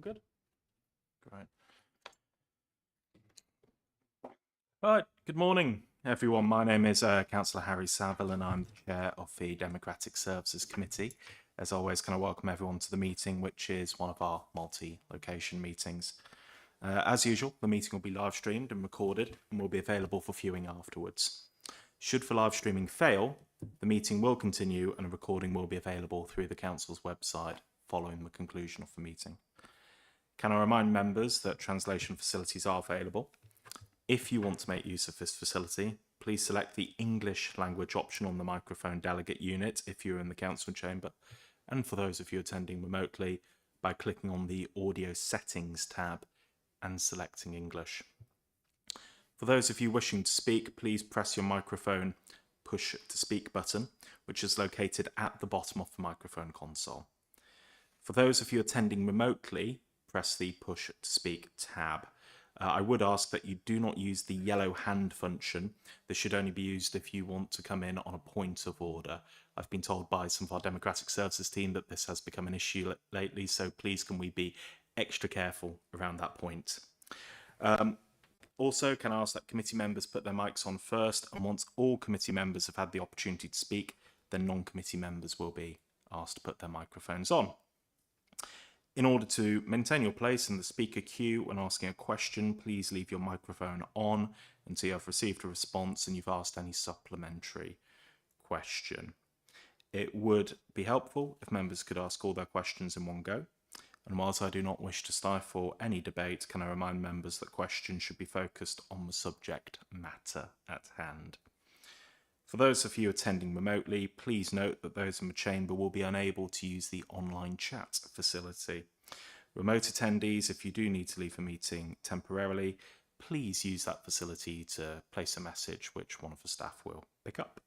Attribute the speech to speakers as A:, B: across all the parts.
A: Good. Great. All right. Good morning, everyone. My name is Councillor Harry Saville, and I'm the chair of the Democratic Services Committee. As always, can I welcome everyone to the meeting, which is one of our multi-location meetings. As usual, the meeting will be live streamed and recorded and will be available for viewing afterwards. Should the live streaming fail, the meeting will continue and a recording will be available through the Council's website following the conclusion of the meeting. Can I remind members that translation facilities are available? If you want to make use of this facility, please select the English language option on the microphone delegate unit if you're in the council chamber, and for those of you attending remotely, by clicking on the audio settings tab and selecting English. For those of you wishing to speak, please press your microphone push to speak button, which is located at the bottom of the microphone console. For those of you attending remotely, press the push to speak tab. I would ask that you do not use the yellow hand function. This should only be used if you want to come in on a point of order. I've been told by some of our Democratic Services team that this has become an issue lately, so please can we be extra careful around that point. Also, can I ask that committee members put their mics on first, and once all committee members have had the opportunity to speak, then non-committee members will be asked to put their microphones on. In order to maintain your place in the speaker queue when asking a question, please leave your microphone on until you have received a response and you've asked any supplementary question. It would be helpful if members could ask all their questions in one go. And whilst I do not wish to stifle any debate, can I remind members that questions should be focused on the subject matter at hand. For those of you attending remotely, please note that those in the chamber will be unable to use the online chat facility. Remote attendees, if you do need to leave a meeting temporarily, please use that facility to place a message which one of the staff will pick up.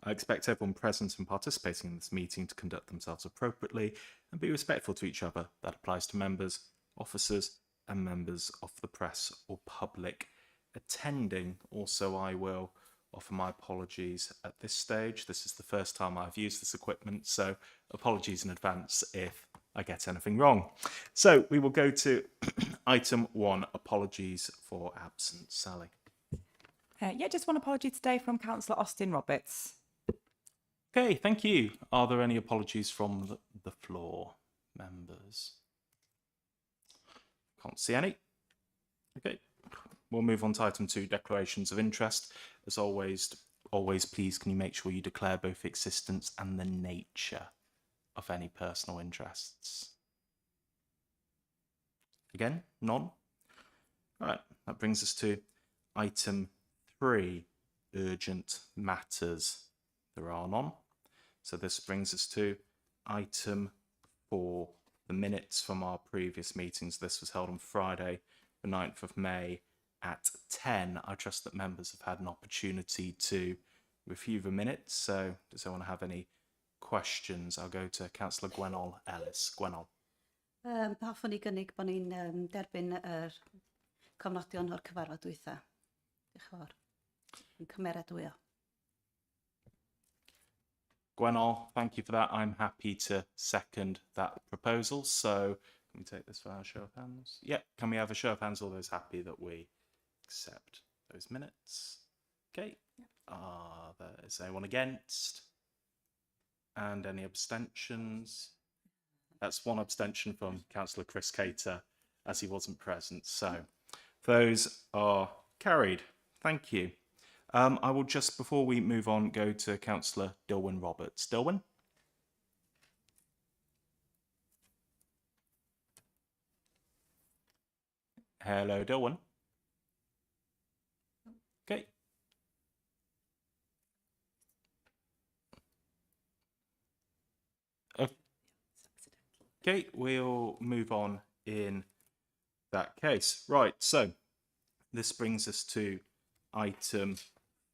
A: I expect everyone present and participating in this meeting to conduct themselves appropriately and be respectful to each other. That applies to members, officers, and members of the press or public attending. Also, I will offer my apologies at this stage. This is the first time I've used this equipment, so apologies in advance if I get anything wrong. So we will go to item 1, apologies for absence. Sally.
B: Yeah, just one apology today from Councillor Austin Roberts.
A: Okay, thank you. Are there any apologies from the floor, members? Can't see any. Okay. We'll move on to item 2, declarations of interest. As always, please can you make sure you declare both the existence and the nature of any personal interests? Again, none? All right, that brings us to item 3, urgent matters. There are none. So this brings us to item 4, the minutes from our previous meetings. This was held on Friday, the 9th of May, at 10. I trust that members have had an opportunity to review the minutes. So does anyone have any questions? I'll go to Councillor Gwennol Ellis. Gwennol.
C: Hoffwn i gynnig bod ni'n derbyn cofnodion o'r cyfarfod dwytha. Diolch yn fawr. Yn cymeradwyo.
A: Gwennol, thank you for that. I'm happy to second that proposal. So can we take this for our show of hands? Yeah, can we have a show of hands, all those happy that we accept those minutes? Okay. Is anyone against? And any abstentions? That's one abstention from Councillor Chris Cater as he wasn't present. So those are carried. Thank you. I will just, before we move on, go to Councillor Dilwyn Roberts. Dilwyn? Hello, Dilwyn. Okay. Okay, we'll move on in that case. Right, so this brings us to item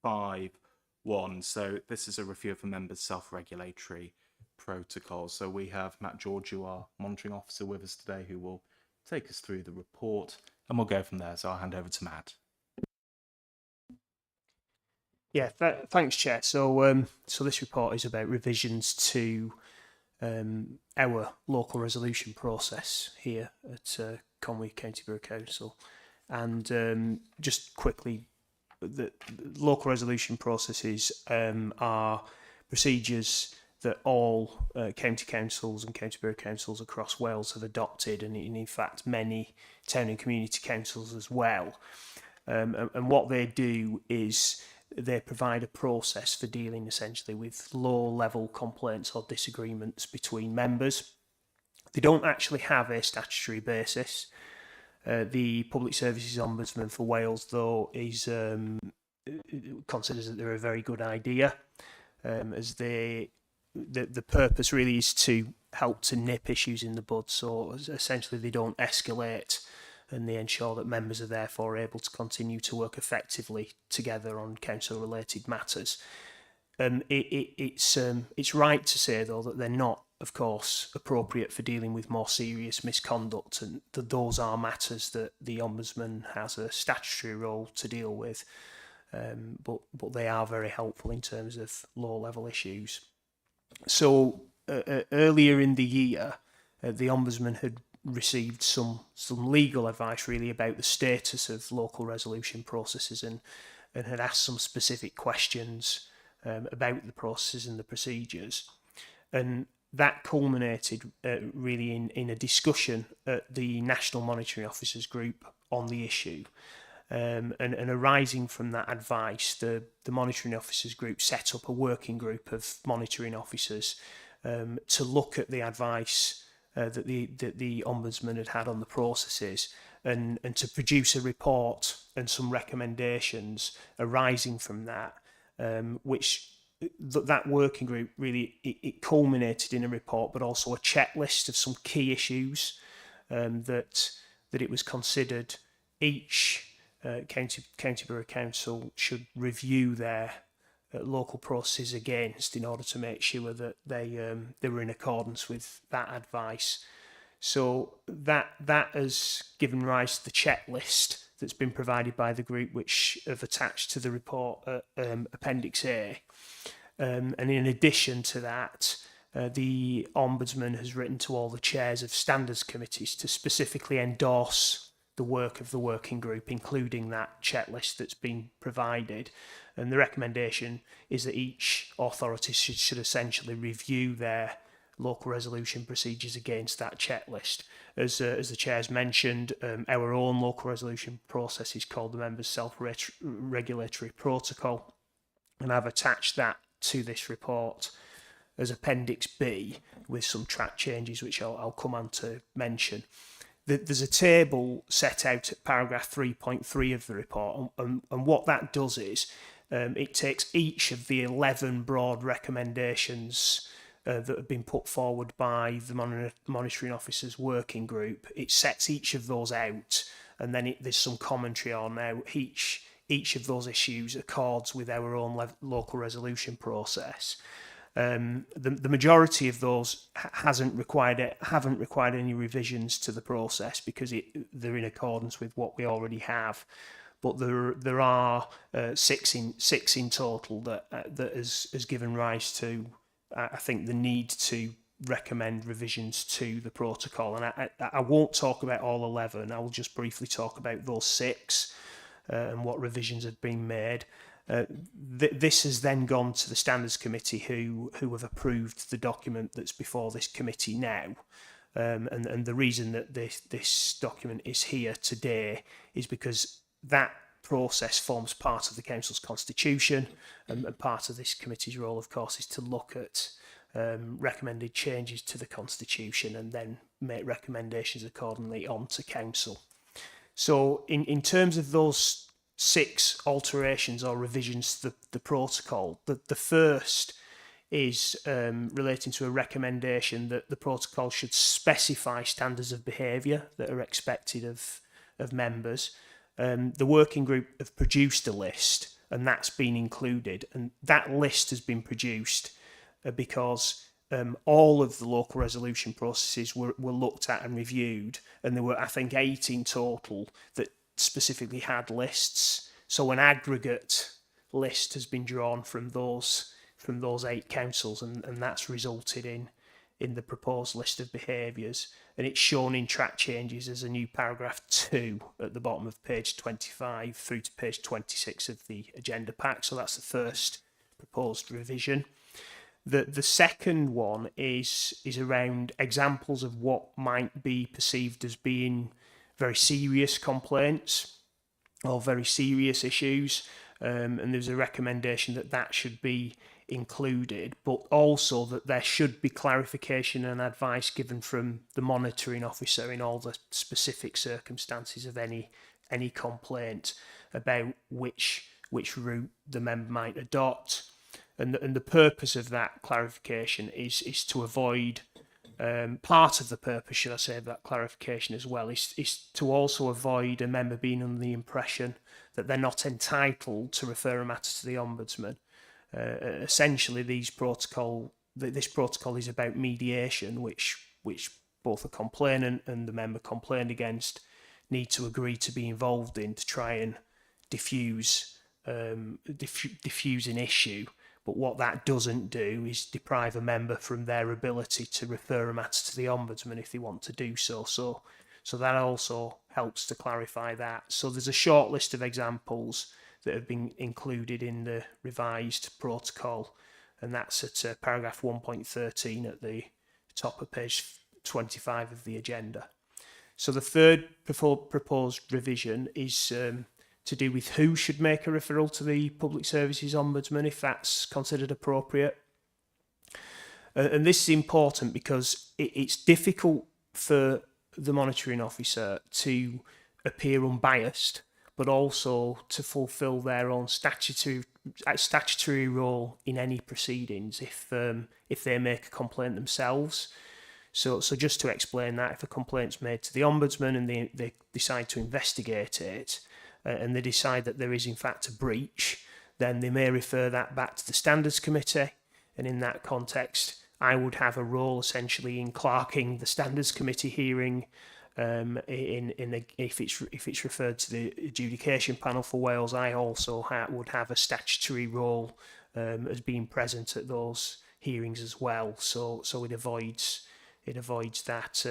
A: 5.1. So this is a review of a member's self-regulatory protocol. So we have Matt George, who our monitoring officer, with us today, who will take us through the report, and we'll go from there. So I'll hand over to Matt.
D: Yeah, thanks, Chair. So this report is about revisions to our local resolution process here at Conwy County Borough Council. And just quickly, the local resolution processes are procedures that all county councils and county borough councils across Wales have adopted, and in fact many town and community councils as well. And what they do is they provide a process for dealing essentially with low-level complaints or disagreements between members. They don't actually have a statutory basis. The Public Services Ombudsman for Wales, though, is considers that they're a very good idea, as the purpose really is to help to nip issues in the bud. So essentially, they don't escalate, and they ensure that members are therefore able to continue to work effectively together on council-related matters. It's right to say, though, that they're not, of course, appropriate for dealing with more serious misconduct, and that those are matters that the Ombudsman has a statutory role to deal with, but they are very helpful in terms of low-level issues. So earlier in the year, the Ombudsman had received some legal advice really about the status of local resolution processes, and had asked some specific questions about the processes and the procedures, and that culminated really in a discussion at the National Monitoring Officers Group on the issue. And arising from that advice, the Monitoring Officers Group set up a working group of monitoring officers to look at the advice that the Ombudsman had on the processes, and to produce a report and some recommendations arising from that, which that working group really it culminated in a report, but also a checklist of some key issues that it was considered each county borough council should review their local processes against, in order to make sure that they were in accordance with that advice. So that has given rise to the checklist that's been provided by the group, which have attached to the report Appendix A. And in addition to that, the Ombudsman has written to all the chairs of standards committees to specifically endorse the work of the working group, including that checklist that's been provided. And the recommendation is that each authority should essentially review their local resolution procedures against that checklist. As the chairs mentioned, our own local resolution process is called the Members' Self-Regulatory Protocol, and I've attached that to this report as Appendix B with some track changes, which I'll come on to mention. There's a table set out at paragraph 3.3 of the report, and what that does is it takes each of the 11 broad recommendations that have been put forward by the Monitoring Officers Working Group. It sets each of those out, and then there's some commentary on how each of those issues accords with our own local resolution process. The majority of those haven't required any revisions to the process, because they're in accordance with what we already have. But there are six in total that has given rise to, I think, the need to recommend revisions to the protocol. And I won't talk about all 11. I will just briefly talk about those 6 and what revisions have been made. This has then gone to the Standards Committee, who have approved the document that's before this committee now. And the reason that this document is here today is because that process forms part of the council's constitution, and part of this committee's role, of course, is to look at recommended changes to the constitution and then make recommendations accordingly on to council. So in terms of those 6 alterations or revisions to the protocol, the first is relating to a recommendation that the protocol should specify standards of behaviour that are expected of members. The working group have produced a list, and that's been included, and that list has been produced because all of the local resolution processes were looked at and reviewed, and there were, I think, 8 in total that specifically had lists. So an aggregate list has been drawn from those 8 councils, and that's resulted in the proposed list of behaviours, and it's shown in track changes as a new paragraph 2 at the bottom of page 25 through to page 26 of the agenda pack. So that's the first proposed revision. The second one is around examples of what might be perceived as being very serious complaints or very serious issues, and there's a recommendation that should be included, but also that there should be clarification and advice given from the monitoring officer in all the specific circumstances of any complaint about which route the member might adopt. And the purpose of that clarification is to avoid, part of the purpose, should I say, of that clarification as well, is to also avoid a member being under the impression that they're not entitled to refer a matter to the Ombudsman. Essentially, this protocol is about mediation, which both the complainant and the member complained against need to agree to be involved in to try and diffuse an issue. But what that doesn't do is deprive a member from their ability to refer a matter to the Ombudsman if they want to do so. So that also helps to clarify that. So there's a short list of examples that have been included in the revised protocol, and that's at paragraph 1.13 at the top of page 25 of the agenda. So the third proposed revision is to do with who should make a referral to the Public Services Ombudsman if that's considered appropriate. And this is important because it's difficult for the monitoring officer to appear unbiased, but also to fulfil their own statutory role in any proceedings if they make a complaint themselves. So just to explain that, if a complaint's made to the Ombudsman and they decide to investigate it, and they decide that there is in fact a breach, then they may refer that back to the Standards Committee, and in that context I would have a role essentially in clerking the Standards Committee hearing if it's referred to the adjudication panel for Wales. I also would have a statutory role as being present at those hearings as well, so it avoids that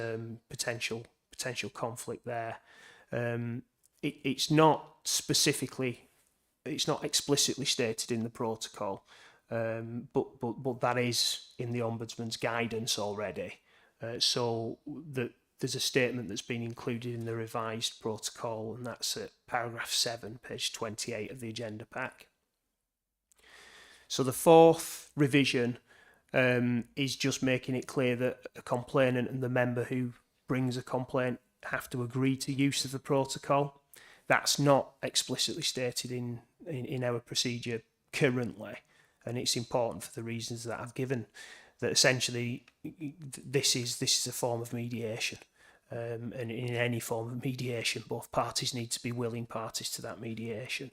D: potential conflict there. It's not explicitly stated in the protocol, but that is in the Ombudsman's guidance already. So there's a statement that's been included in the revised protocol, and that's at paragraph 7, page 28 of the agenda pack. So the fourth revision is just making it clear that a complainant and the member who brings a complaint have to agree to use of the protocol. That's not explicitly stated in our procedure currently, and it's important for the reasons that I've given, that essentially this is a form of mediation, and in any form of mediation both parties need to be willing parties to that mediation.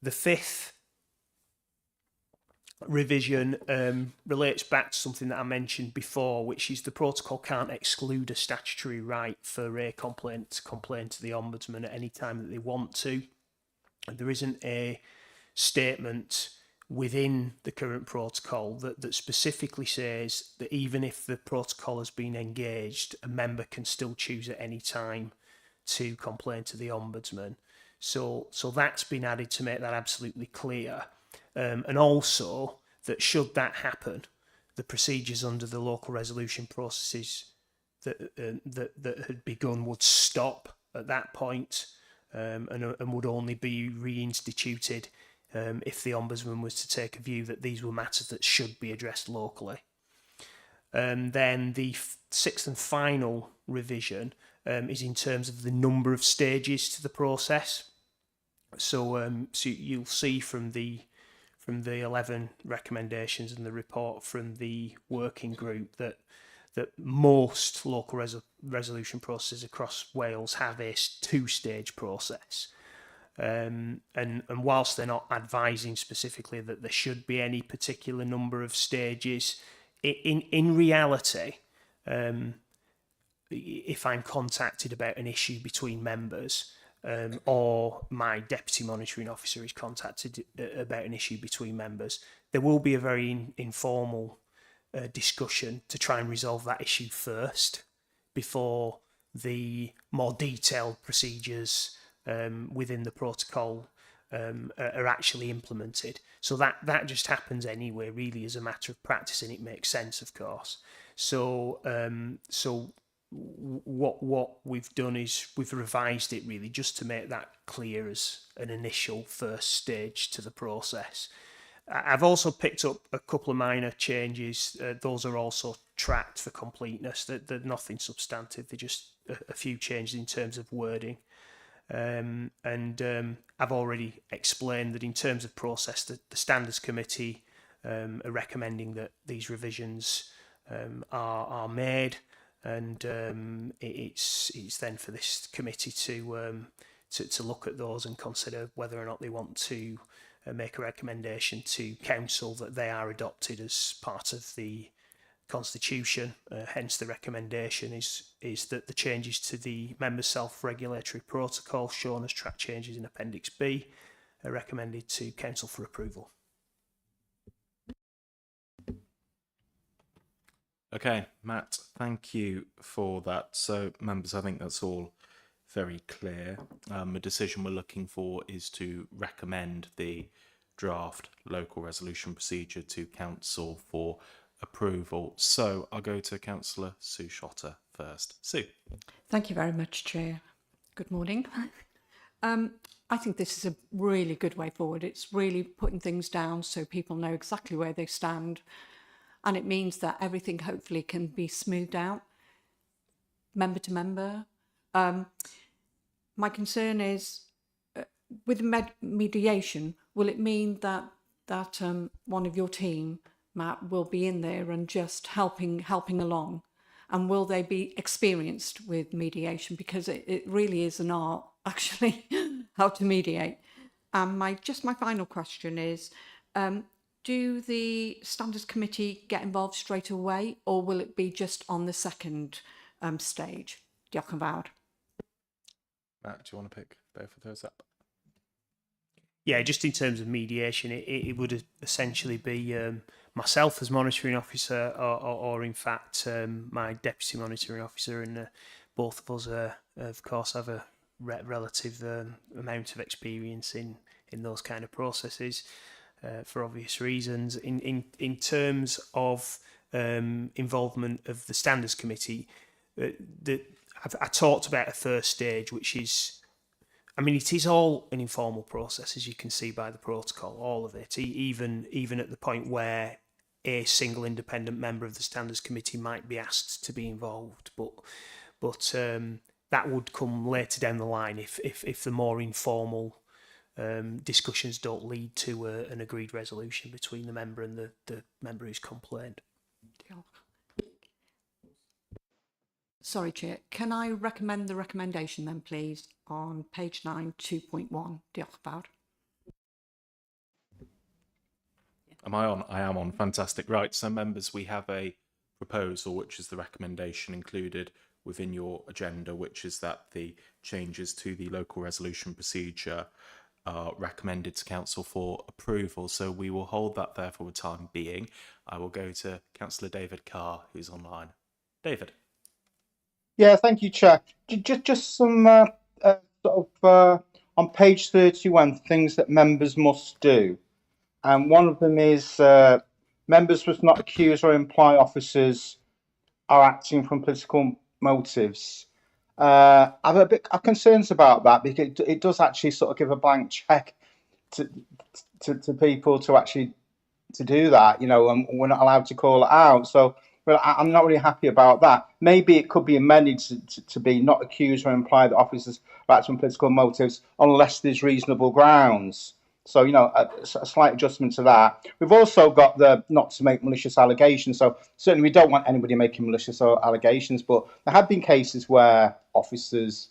D: The fifth revision relates back to something that I mentioned before, which is the protocol can't exclude a statutory right for a complaint to complain to the Ombudsman at any time that they want to. And there isn't a statement within the current protocol that specifically says that even if the protocol has been engaged, a member can still choose at any time to complain to the Ombudsman. So that's been added to make that absolutely clear. And also that should that happen, the procedures under the local resolution processes that had begun would stop at that point, and would only be reinstituted if the Ombudsman was to take a view that these were matters that should be addressed locally. Then the sixth and final revision is in terms of the number of stages to the process. So you'll see from the 11 recommendations and the report from the working group that most local resolution processes across Wales have a two-stage process. And whilst they're not advising specifically that there should be any particular number of stages, in reality, if I'm contacted about an issue between members, or my deputy monitoring officer is contacted about an issue between members, there will be a very informal discussion to try and resolve that issue first before the more detailed procedures within the protocol are actually implemented. So that just happens anyway, really, as a matter of practice, and it makes sense, of course. So what we've done is we've revised it really just to make that clear as an initial first stage to the process. I've also picked up a couple of minor changes. Those are also tracked for completeness. They're nothing substantive. They're just a few changes in terms of wording. I've already explained that in terms of process, the Standards Committee are recommending that these revisions are made, and it's then for this committee to look at those and consider whether or not they want to make a recommendation to council that they are adopted as part of the constitution. Hence the recommendation is that the changes to the members' self-regulatory protocol shown as track changes in Appendix B are recommended to council for approval.
A: Okay, Matt, thank you for that. So, members, I think that's all very clear. The decision we're looking for is to recommend the draft local resolution procedure to council for approval. So I'll go to Councillor Sue Shotter first. Sue.
E: Thank you very much, Chair. Good morning. I think this is a really good way forward. It's really putting things down so people know exactly where they stand, and it means that everything hopefully can be smoothed out, member to member. My concern is with mediation, will it mean that one of your team, Matt, will be in there and just helping along? And will they be experienced with mediation? Because it really is an art, actually, how to mediate. And my final question is, do the Standards Committee get involved straight away, or will it be just on the second stage? Diolch yn fawr.
A: Matt, do you want to pick both of those up?
D: Yeah, just in terms of mediation, it would essentially be myself as monitoring officer, or in fact my deputy monitoring officer, and both of us, of course, have a relative amount of experience in those kind of processes for obvious reasons. In terms of involvement of the Standards Committee, I talked about a first stage, which is, I mean, it is all an informal process, as you can see by the protocol, all of it, even at the point where a single independent member of the Standards Committee might be asked to be involved. But that would come later down the line if the more informal discussions don't lead to an agreed resolution between the member and the member who's complained.
E: Sorry, Chair. Can I recommend the recommendation then, please, on page 9, 2.1? Diolch yn fawr.
A: Am I on? I am on. Fantastic. Right. So, members, we have a proposal, which is the recommendation included within your agenda, which is that the changes to the local resolution procedure are recommended to council for approval. So we will hold that there for the time being. I will go to Councillor David Carr, who's online. David.
F: Yeah, thank you, Chair. Just some on page 31, things that members must do. And one of them is members must not accuse or imply officers are acting from political motives. I have a bit of concerns about that, because it does actually sort of give a blank check to people to actually to do that, you know, and we're not allowed to call it out. So, well, I'm not really happy about that. Maybe it could be amended to be not accuse or imply that officers are acting from political motives unless there's reasonable grounds. So, you know, a slight adjustment to that. We've also got the not to make malicious allegations. So certainly we don't want anybody making malicious allegations, but there have been cases where officers,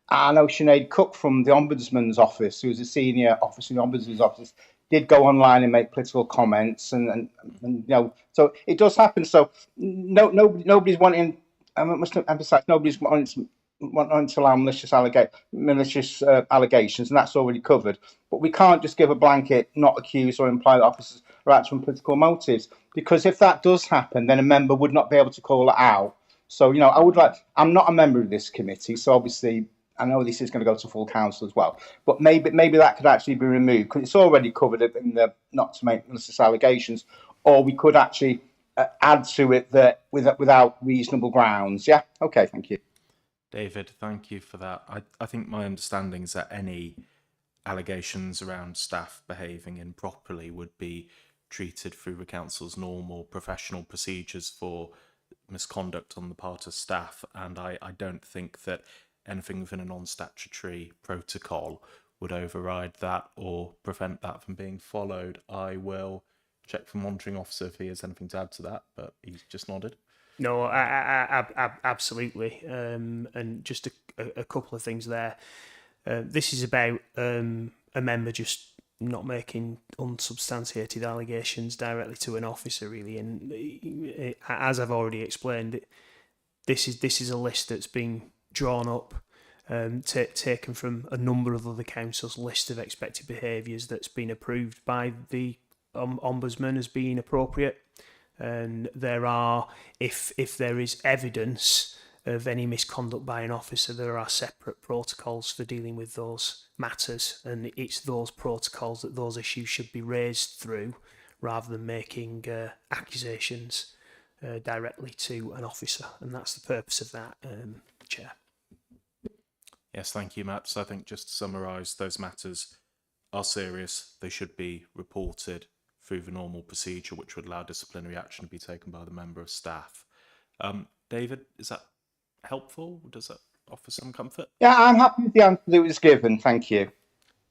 F: I know Sinead Cook from the Ombudsman's office, who was a senior officer in the Ombudsman's office, did go online and make political comments, and you know, so it does happen. So nobody's wanting, I must emphasise, nobody's wanting not to allow malicious allegations, and that's already covered. But we can't just give a blanket not accuse or imply that officers are acting from political motives, because if that does happen, then a member would not be able to call it out. So, I'm not a member of this committee, so obviously I know this is going to go to full council as well, but maybe that could actually be removed because it's already covered in the not to make malicious allegations, or we could actually add to it that without reasonable grounds. Yeah. Okay. Thank you.
A: David, thank you for that. I think my understanding is that any allegations around staff behaving improperly would be treated through the council's normal professional procedures for misconduct on the part of staff, and I don't think that anything within a non-statutory protocol would override that or prevent that from being followed. I will check for monitoring officer if he has anything to add to that, but he's just nodded.
D: No, absolutely. And just a couple of things there. This is about a member just not making unsubstantiated allegations directly to an officer, really. And as I've already explained, this is a list that's been drawn up, taken from a number of other councils' list of expected behaviours that's been approved by the Ombudsman as being appropriate. And there are, if there is evidence of any misconduct by an officer, there are separate protocols for dealing with those matters, and it's those protocols that those issues should be raised through, rather than making accusations directly to an officer, and that's the purpose of that, Chair.
A: Yes, thank you, Matt. So I think just to summarise, those matters are serious. They should be reported through the normal procedure, which would allow disciplinary action to be taken by the member of staff. David, is that helpful? Does that offer some comfort?
F: Yeah, I'm happy with the answer that was given. Thank you.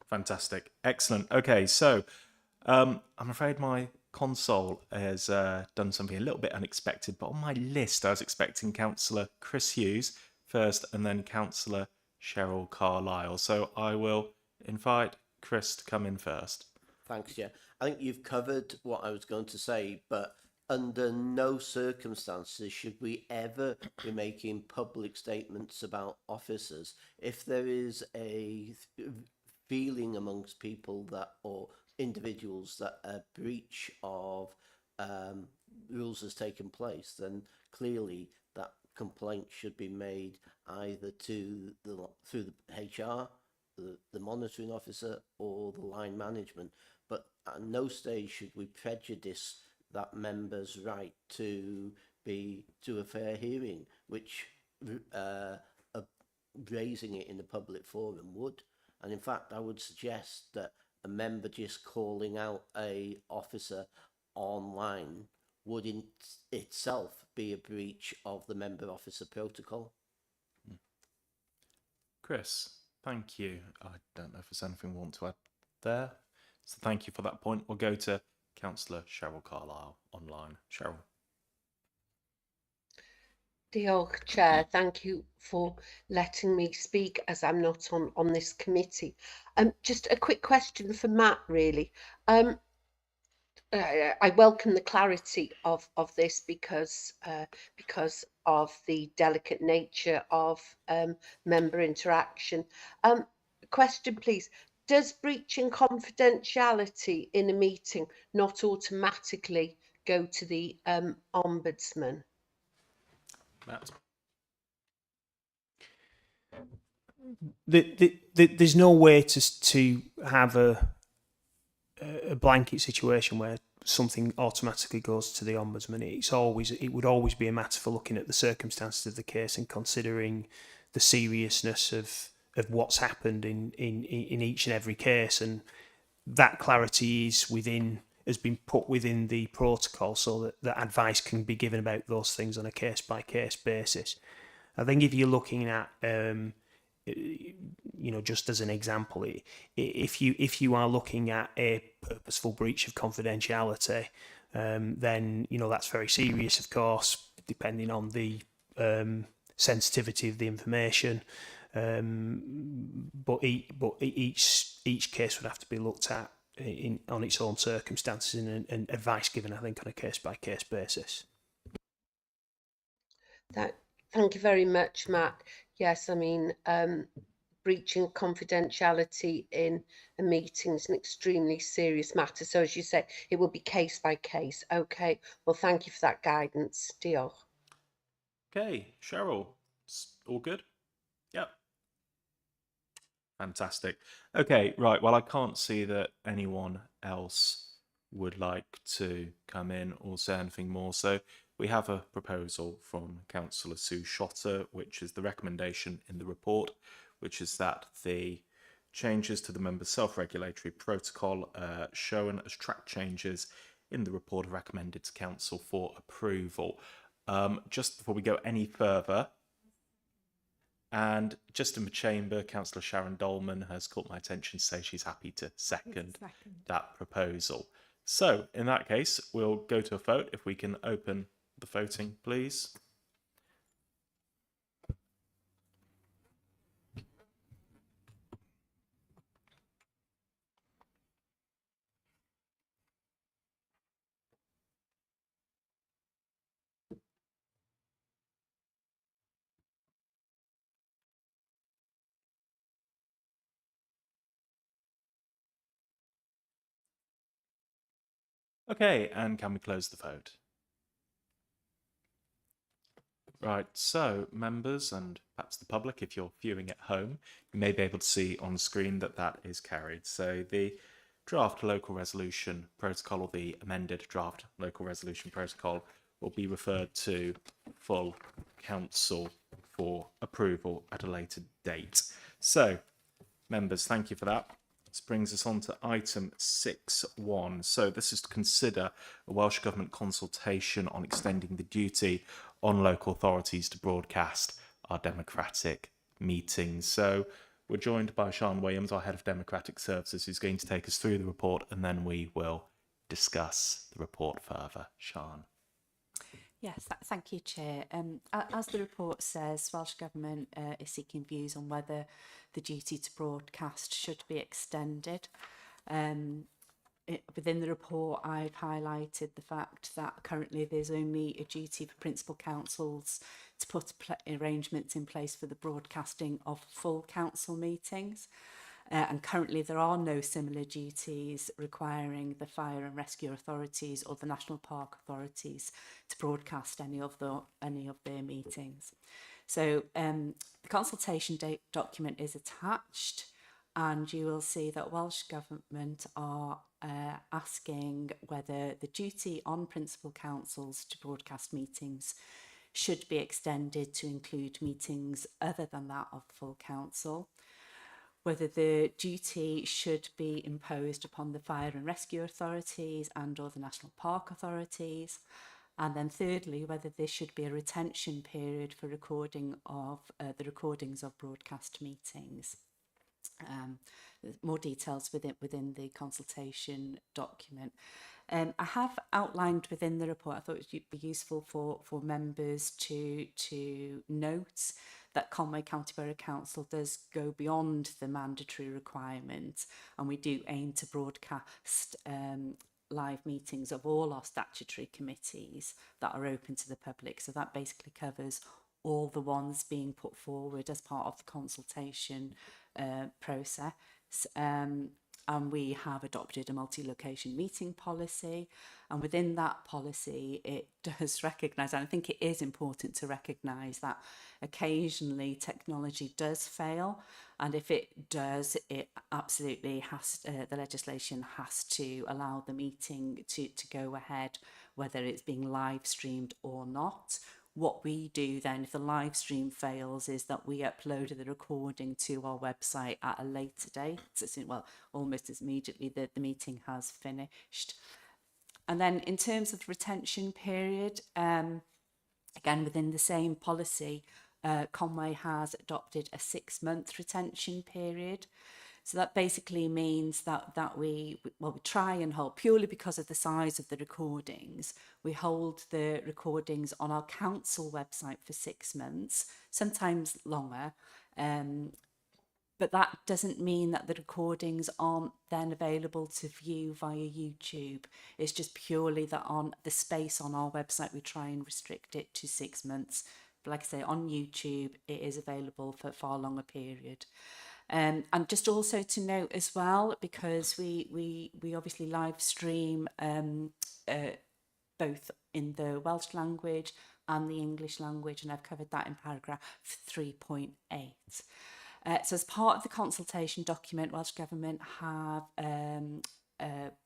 A: Fantastic. Excellent. Okay, so I'm afraid my console has done something a little bit unexpected, but on my list I was expecting Councillor Chris Hughes first and then Councillor Cheryl Carlisle. So I will invite Chris to come in first.
G: Thanks, yeah. I think you've covered what I was going to say, but under no circumstances should we ever be making public statements about officers. If there is a feeling amongst people that, or individuals, that a breach of rules has taken place, then clearly that complaint should be made either to through the HR, the monitoring officer, or the line management. But at no stage should we prejudice that member's right to a fair hearing, which raising it in the public forum would. And in fact, I would suggest that a member just calling out a officer online would in itself be a breach of the member officer protocol.
A: Chris, thank you. I don't know if there's anything we want to add there. So thank you for that point. We'll go to Councillor Cheryl Carlisle online. Cheryl.
H: Diolch, Chair. Thank you for letting me speak, as I'm not on this committee. Just a quick question for Matt, really. I welcome the clarity of this because of the delicate nature of member interaction. Question, please. Does breaching confidentiality in a meeting not automatically go to the Ombudsman?
A: Matt.
D: There's no way to have a blanket situation where something automatically goes to the Ombudsman. It would always be a matter for looking at the circumstances of the case and considering the seriousness of what's happened in each and every case, and that clarity has been put within the protocol so that advice can be given about those things on a case by case basis. I think if you're looking at just as an example, if you are looking at a purposeful breach of confidentiality, then that's very serious, of course, depending on the sensitivity of the information. But each case would have to be looked at on its own circumstances and advice given, I think, on a case by case basis.
H: Thank you very much, Matt. Yes, I mean, breaching confidentiality in a meeting is an extremely serious matter. So as you say, it will be case by case. Okay, well, thank you for that guidance. Diolch.
A: Okay, Cheryl, all good? Yep. Fantastic. Okay, right. Well, I can't see that anyone else would like to come in or say anything more. So we have a proposal from Councillor Sue Shotter, which is the recommendation in the report, which is that the changes to the members' self-regulatory protocol shown as track changes in the report are recommended to Council for approval. Just before we go any further, and just in the chamber, Councillor Sharon Dolman has caught my attention to say she's happy to second that proposal. So in that case, we'll go to a vote. If we can open the voting, please. Okay, and can we close the vote? Right, so members and perhaps the public, if you're viewing at home, you may be able to see on screen that that is carried. So the draft local resolution protocol, or the amended draft local resolution protocol, will be referred to full council for approval at a later date. So, members, thank you for that. This brings us on to item 6.1. So this is to consider a Welsh Government consultation on extending the duty on local authorities to broadcast our democratic meetings. So we're joined by Sian Williams, our Head of Democratic Services, who's going to take us through the report, and then we will discuss the report further. Sian.
B: Yes, thank you, Chair. As the report says, Welsh Government is seeking views on whether the duty to broadcast should be extended. Within the report, I've highlighted the fact that currently there's only a duty for principal councils to put arrangements in place for the broadcasting of full council meetings. And currently there are no similar duties requiring the fire and rescue authorities or the national park authorities to broadcast any of their meetings. So the consultation document is attached, and you will see that Welsh Government are asking whether the duty on principal councils to broadcast meetings should be extended to include meetings other than that of full council, whether the duty should be imposed upon the fire and rescue authorities and or the national park authorities, and then thirdly, whether there should be a retention period for recording of the recordings of broadcast meetings. More details within the consultation document. I have outlined within the report, I thought it would be useful for members to note that Conway County Borough Council does go beyond the mandatory requirement, and we do aim to broadcast live meetings of all our statutory committees that are open to the public. So that basically covers all the ones being put forward as part of the consultation process. And we have adopted a multi-location meeting policy, and within that policy it does recognise, and I think it is important to recognise, that occasionally technology does fail, and if it does, it absolutely has the legislation has to allow the meeting to go ahead, whether it's being live streamed or not. What we do then, if the live stream fails, is that we upload the recording to our website at a later date, well, almost as immediately that the meeting has finished. And then in terms of the retention period, again, within the same policy, Conway has adopted a 6-month retention period. So that basically means that we try and hold, purely because of the size of the recordings, we hold the recordings on our council website for 6 months, sometimes longer. But that doesn't mean that the recordings aren't then available to view via YouTube. It's just purely that on the space on our website, we try and restrict it to 6 months But like I say, on YouTube, it is available for a far longer period. And just also to note as well, because we obviously live stream both in the Welsh language and the English language, and I've covered that in paragraph 3.8. So as part of the consultation document, Welsh Government have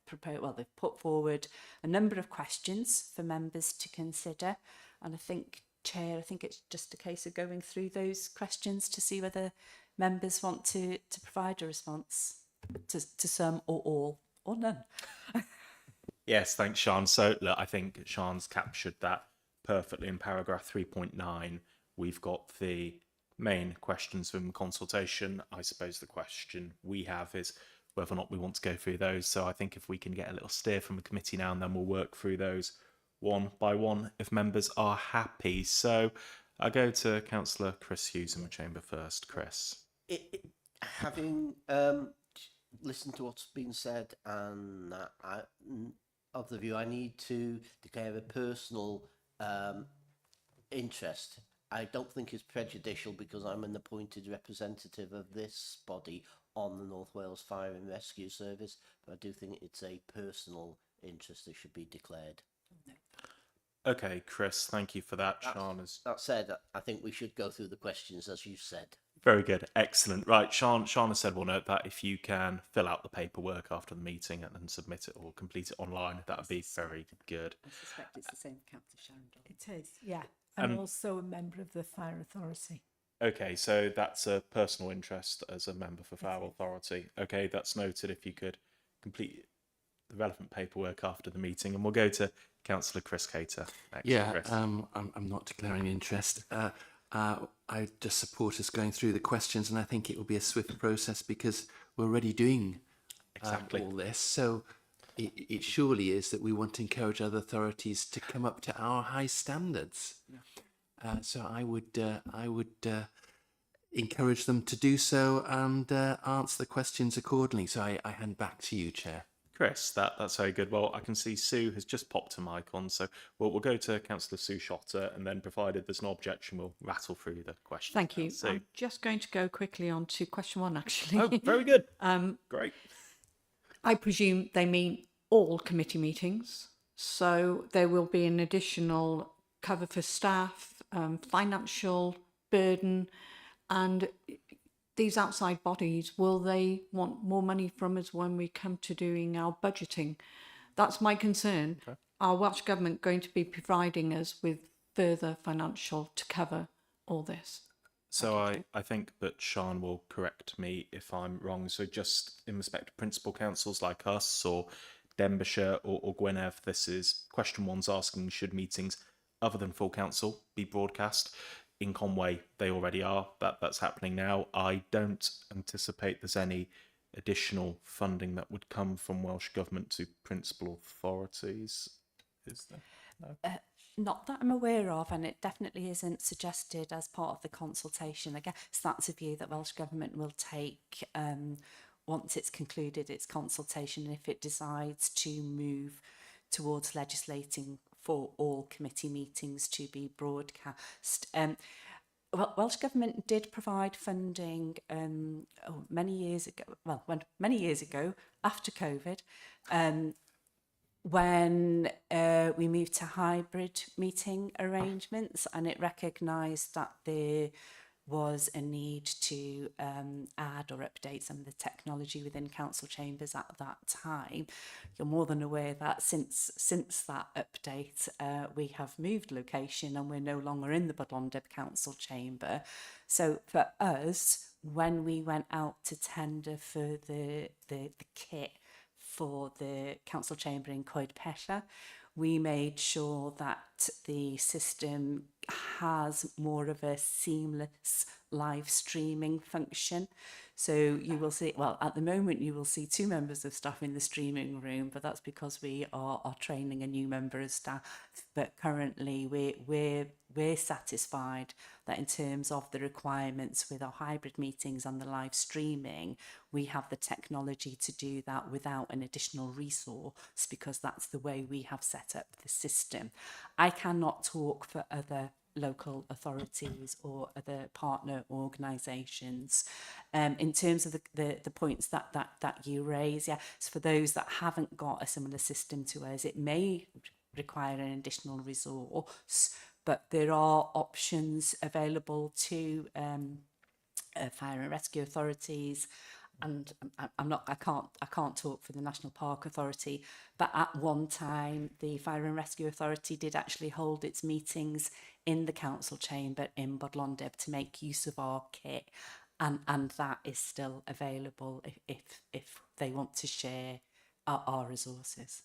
B: proposed, well, they've put forward a number of questions for members to consider. And I think, Chair, I think it's just a case of going through those questions to see whether members want to provide a response to some or all or none.
A: Yes, thanks, Sian. So, look, I think Sian's captured that perfectly in paragraph 3.9. We've got the main questions from consultation. I suppose the question we have is whether or not we want to go through those. So I think if we can get a little steer from the committee now, and then we'll work through those one by one if members are happy. So I'll go to Councillor Chris Hughes in the chamber first. Chris.
G: Having listened to what's been said, and of the view, I need to declare a personal interest. I don't think it's prejudicial because I'm an appointed representative of this body on the North Wales Fire and Rescue Service, but I do think it's a personal interest that should be declared.
A: Okay, Chris, thank you for that.
G: That said, I think we should go through the questions as you said.
A: Very good, excellent. Right, Sian has said we'll note that if you can fill out the paperwork after the meeting and then submit it or complete it online, that would be very good.
B: I suspect it's the same for Councillor Sharon.
I: It is, yeah. And also a member of the Fire Authority.
A: Okay, so that's a personal interest as a member for Fire Authority. Okay, that's noted. If you could complete the relevant paperwork after the meeting, and we'll go to Councillor Chris Cater next.
J: Yeah,
A: Chris.
J: I'm not declaring interest. I just support us going through the questions, and I think it will be a swift process because we're already doing
A: exactly
J: all this. So it surely is that we want to encourage other authorities to come up to our high standards. Yeah. So I would encourage them to do so and answer the questions accordingly. So I hand back to you, Chair.
A: Chris, that's very good. Well, I can see Sue has just popped her mic on, so we'll go to Councillor Sue Shotter, and then provided there's no objection, we'll rattle through the questions.
E: Thank you.
A: Sue.
E: I'm just going to go quickly on to question 1, actually.
A: Oh, very good. Great.
E: I presume they mean all committee meetings, so there will be an additional cover for staff, financial burden, and these outside bodies, will they want more money from us when we come to doing our budgeting? That's my concern. Okay. Are Welsh Government going to be providing us with further financial to cover all this?
A: So I think that Sian will correct me if I'm wrong. So just in respect to principal councils like us or Denbighshire or Gwynedd, this is question 1's asking, should meetings other than full council be broadcast? In Conway, they already are. That's happening now. I don't anticipate there's any additional funding that would come from Welsh Government to principal authorities. Is there? No?
B: Not that I'm aware of, and it definitely isn't suggested as part of the consultation. I guess that's a view that Welsh Government will take once it's concluded its consultation, and if it decides to move towards legislating for all committee meetings to be broadcast. Welsh Government did provide funding many years ago, after COVID, when we moved to hybrid meeting arrangements, and it recognised that there was a need to add or update some of the technology within council chambers at that time. You're more than aware that since that update, we have moved location and we're no longer in the Bodlondeb Council Chamber. So for us, when we went out to tender for the kit for the council chamber in Coed Pella, we made sure that the system has more of a seamless live streaming function. So you will see, well, at the moment you will see 2 members of staff in the streaming room, but that's because we are training a new member of staff. But currently we're satisfied that in terms of the requirements with our hybrid meetings and the live streaming, we have the technology to do that without an additional resource, because that's the way we have set up the system. I cannot talk for other local authorities or other partner organisations. In terms of the points that you raise, yeah, so for those that haven't got a similar system to us, it may require an additional resource, but there are options available to fire and rescue authorities. And I can't talk for the National Park Authority, but at one time the Fire and Rescue Authority did actually hold its meetings in the council chamber in Bodlondeb to make use of our kit, and that is still available if they want to share our resources.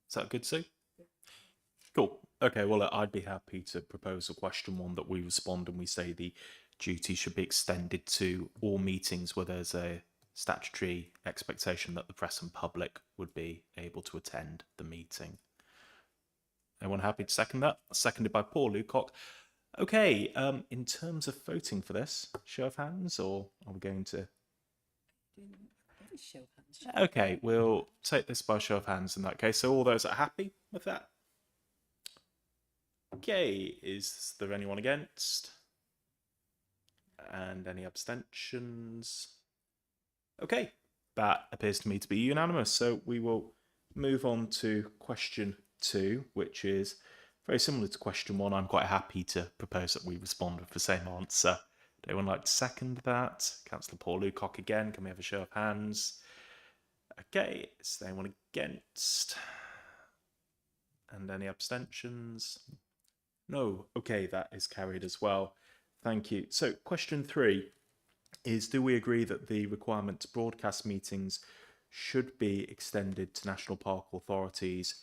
A: Is that good, Sue? Cool. Okay, well, I'd be happy to propose a question one that we respond and we say the duty should be extended to all meetings where there's a statutory expectation that the press and public would be able to attend the meeting. Anyone happy to second that? Seconded by Paul Lucock. Okay, in terms of voting for this, show of hands, or are we going to... Okay, we'll take this by show of hands in that case. So all those that are happy with that? Okay, is there anyone against? And any abstentions? Okay, that appears to me to be unanimous. So we will move on to question 2, which is very similar to question 1. I'm quite happy to propose that we respond with the same answer. Would anyone like to second that? Councillor Paul Lucock again. Can we have a show of hands? Okay, is there anyone against? And any abstentions? No. Okay, that is carried as well. Thank you. So question 3 is, do we agree that the requirement to broadcast meetings should be extended to national park authorities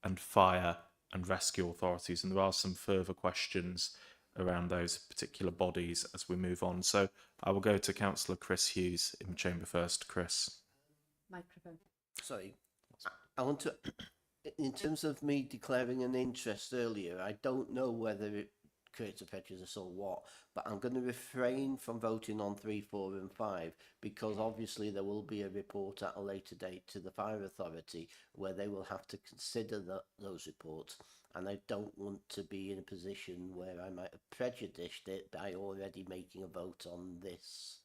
A: and fire and rescue authorities? And there are some further questions around those particular bodies as we move on. So I will go to Councillor Chris Hughes in the chamber first. Chris.
B: Microphone.
G: Sorry, I want to, in terms of me declaring an interest earlier, I don't know whether it creates a prejudice or what, but I'm going to refrain from voting on 3, 4 and 5 because obviously there will be a report at a later date to the Fire Authority where they will have to consider those reports, and I don't want to be in a position where I might have prejudiced it by already making a vote on this,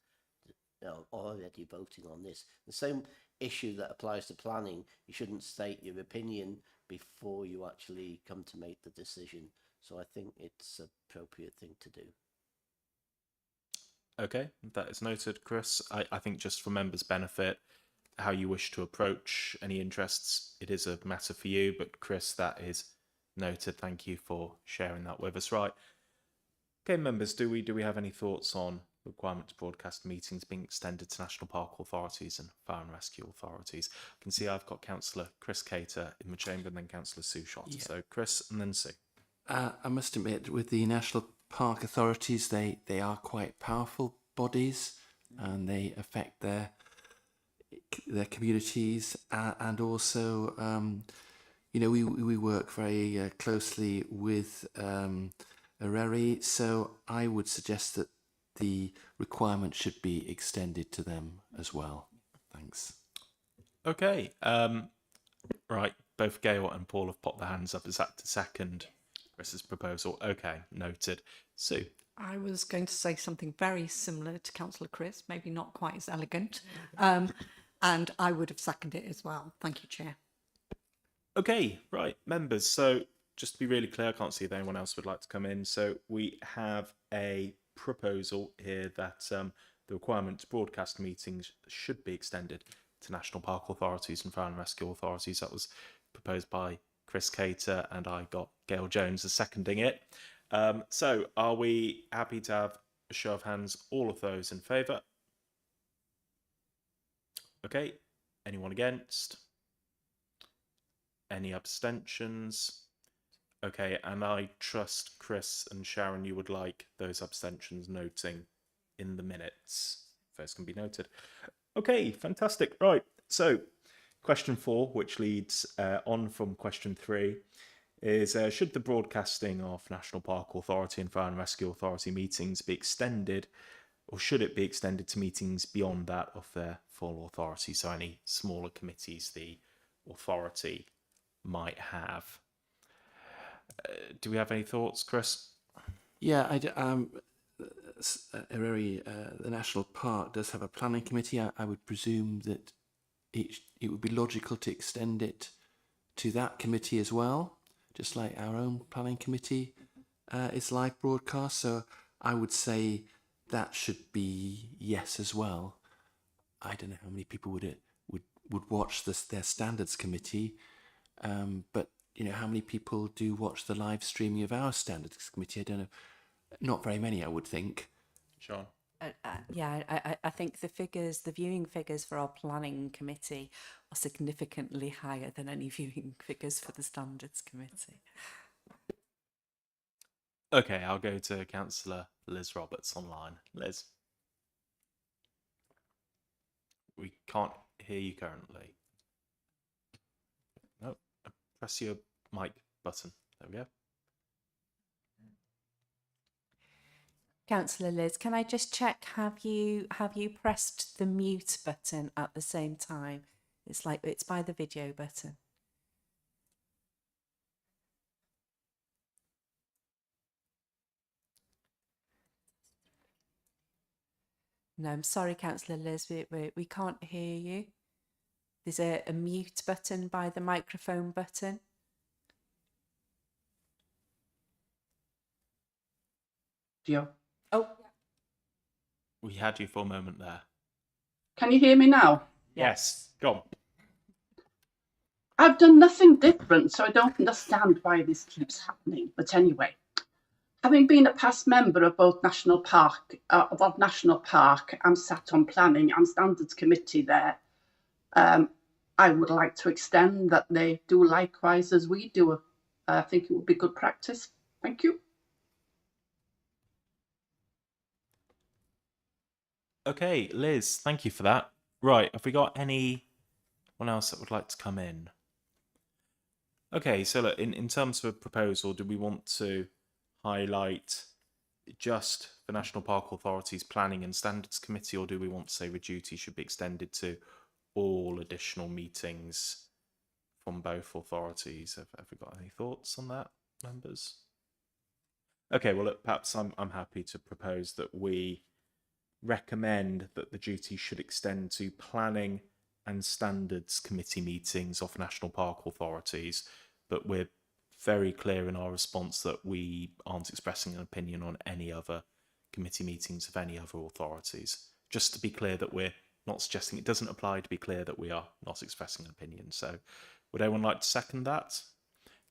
G: already voting on this. The same issue that applies to planning, you shouldn't state your opinion before you actually come to make the decision. So I think it's an appropriate thing to do.
A: Okay, that is noted, Chris. I think just for members' benefit, how you wish to approach any interests, it is a matter for you, but Chris, that is noted. Thank you for sharing that with us. Right. Okay, members, do we have any thoughts on the requirement to broadcast meetings being extended to national park authorities and fire and rescue authorities? I can see I've got Councillor Chris Cater in the chamber and then Councillor Sue Shot. Yeah. So Chris and then Sue.
J: I must admit, with the national park authorities, they are quite powerful bodies, and they affect their communities, and also, we work very closely with Areri, so I would suggest that the requirement should be extended to them as well. Thanks.
A: Okay. Right. Both Gail and Paul have popped their hands up. Is that to second Chris's proposal? Okay, noted. Sue.
E: I was going to say something very similar to Councillor Chris, maybe not quite as elegant, and I would have seconded it as well. Thank you, Chair. Okay,
A: right, members. So just to be really clear, I can't see if anyone else would like to come in. So we have a proposal here that the requirement to broadcast meetings should be extended to national park authorities and fire and rescue authorities. That was proposed by Chris Cater, and I got Gail Jones as seconding it. So are we happy to have a show of hands, all of those in favour? Okay, anyone against? Any abstentions? Okay, and I trust Chris and Sharon, you would like those abstentions noting in the minutes. Those can be noted. Okay, fantastic. Right, so question 4, which leads on from question 3, is should the broadcasting of National Park Authority and Fire and Rescue Authority meetings be extended, or should it be extended to meetings beyond that of their full authority, so any smaller committees the authority might have? Do we have any thoughts, Chris?
J: Yeah, the national park does have a planning committee. I would presume that it would be logical to extend it to that committee as well, just like our own planning committee is live broadcast. So I would say that should be yes as well. I don't know how many people would watch their standards committee, but you know, how many people do watch the live streaming of our standards committee? I don't know. Not very many, I would think.
A: Sean?
B: I think the viewing figures for our planning committee are significantly higher than any viewing figures for the standards committee.
A: Okay, I'll go to Councillor Liz Roberts online. Liz? We can't hear you currently. No, press your mic button. There we go.
B: Councillor Liz, can I just check, have you pressed the mute button at the same time? It's by the video button. No, I'm sorry, Councillor Liz, we can't hear you. There's a mute button by the microphone button. Oh,
A: We had you for a moment there.
K: Can you hear me now?
A: Yes, go on.
K: I've done nothing different, so I don't understand why this keeps happening. But anyway, having been a past member of both National Park, I'm sat on planning and standards committee there. I would like to extend that they do likewise as we do. I think it would be good practice. Thank you.
A: Okay, Liz, thank you for that. Right, have we got anyone else that would like to come in? Okay, so look, in terms of a proposal, do we want to highlight just the National Park Authority's Planning and Standards Committee, or do we want to say the duty should be extended to all additional meetings from both authorities? Have we got any thoughts on that, members? Okay, well, look, perhaps I'm happy to propose that we recommend that the duty should extend to planning and standards committee meetings of national park authorities, but we're very clear in our response that we aren't expressing an opinion on any other committee meetings of any other authorities. Just to be clear that we're not suggesting it doesn't apply, to be clear that we are not expressing an opinion. So would anyone like to second that?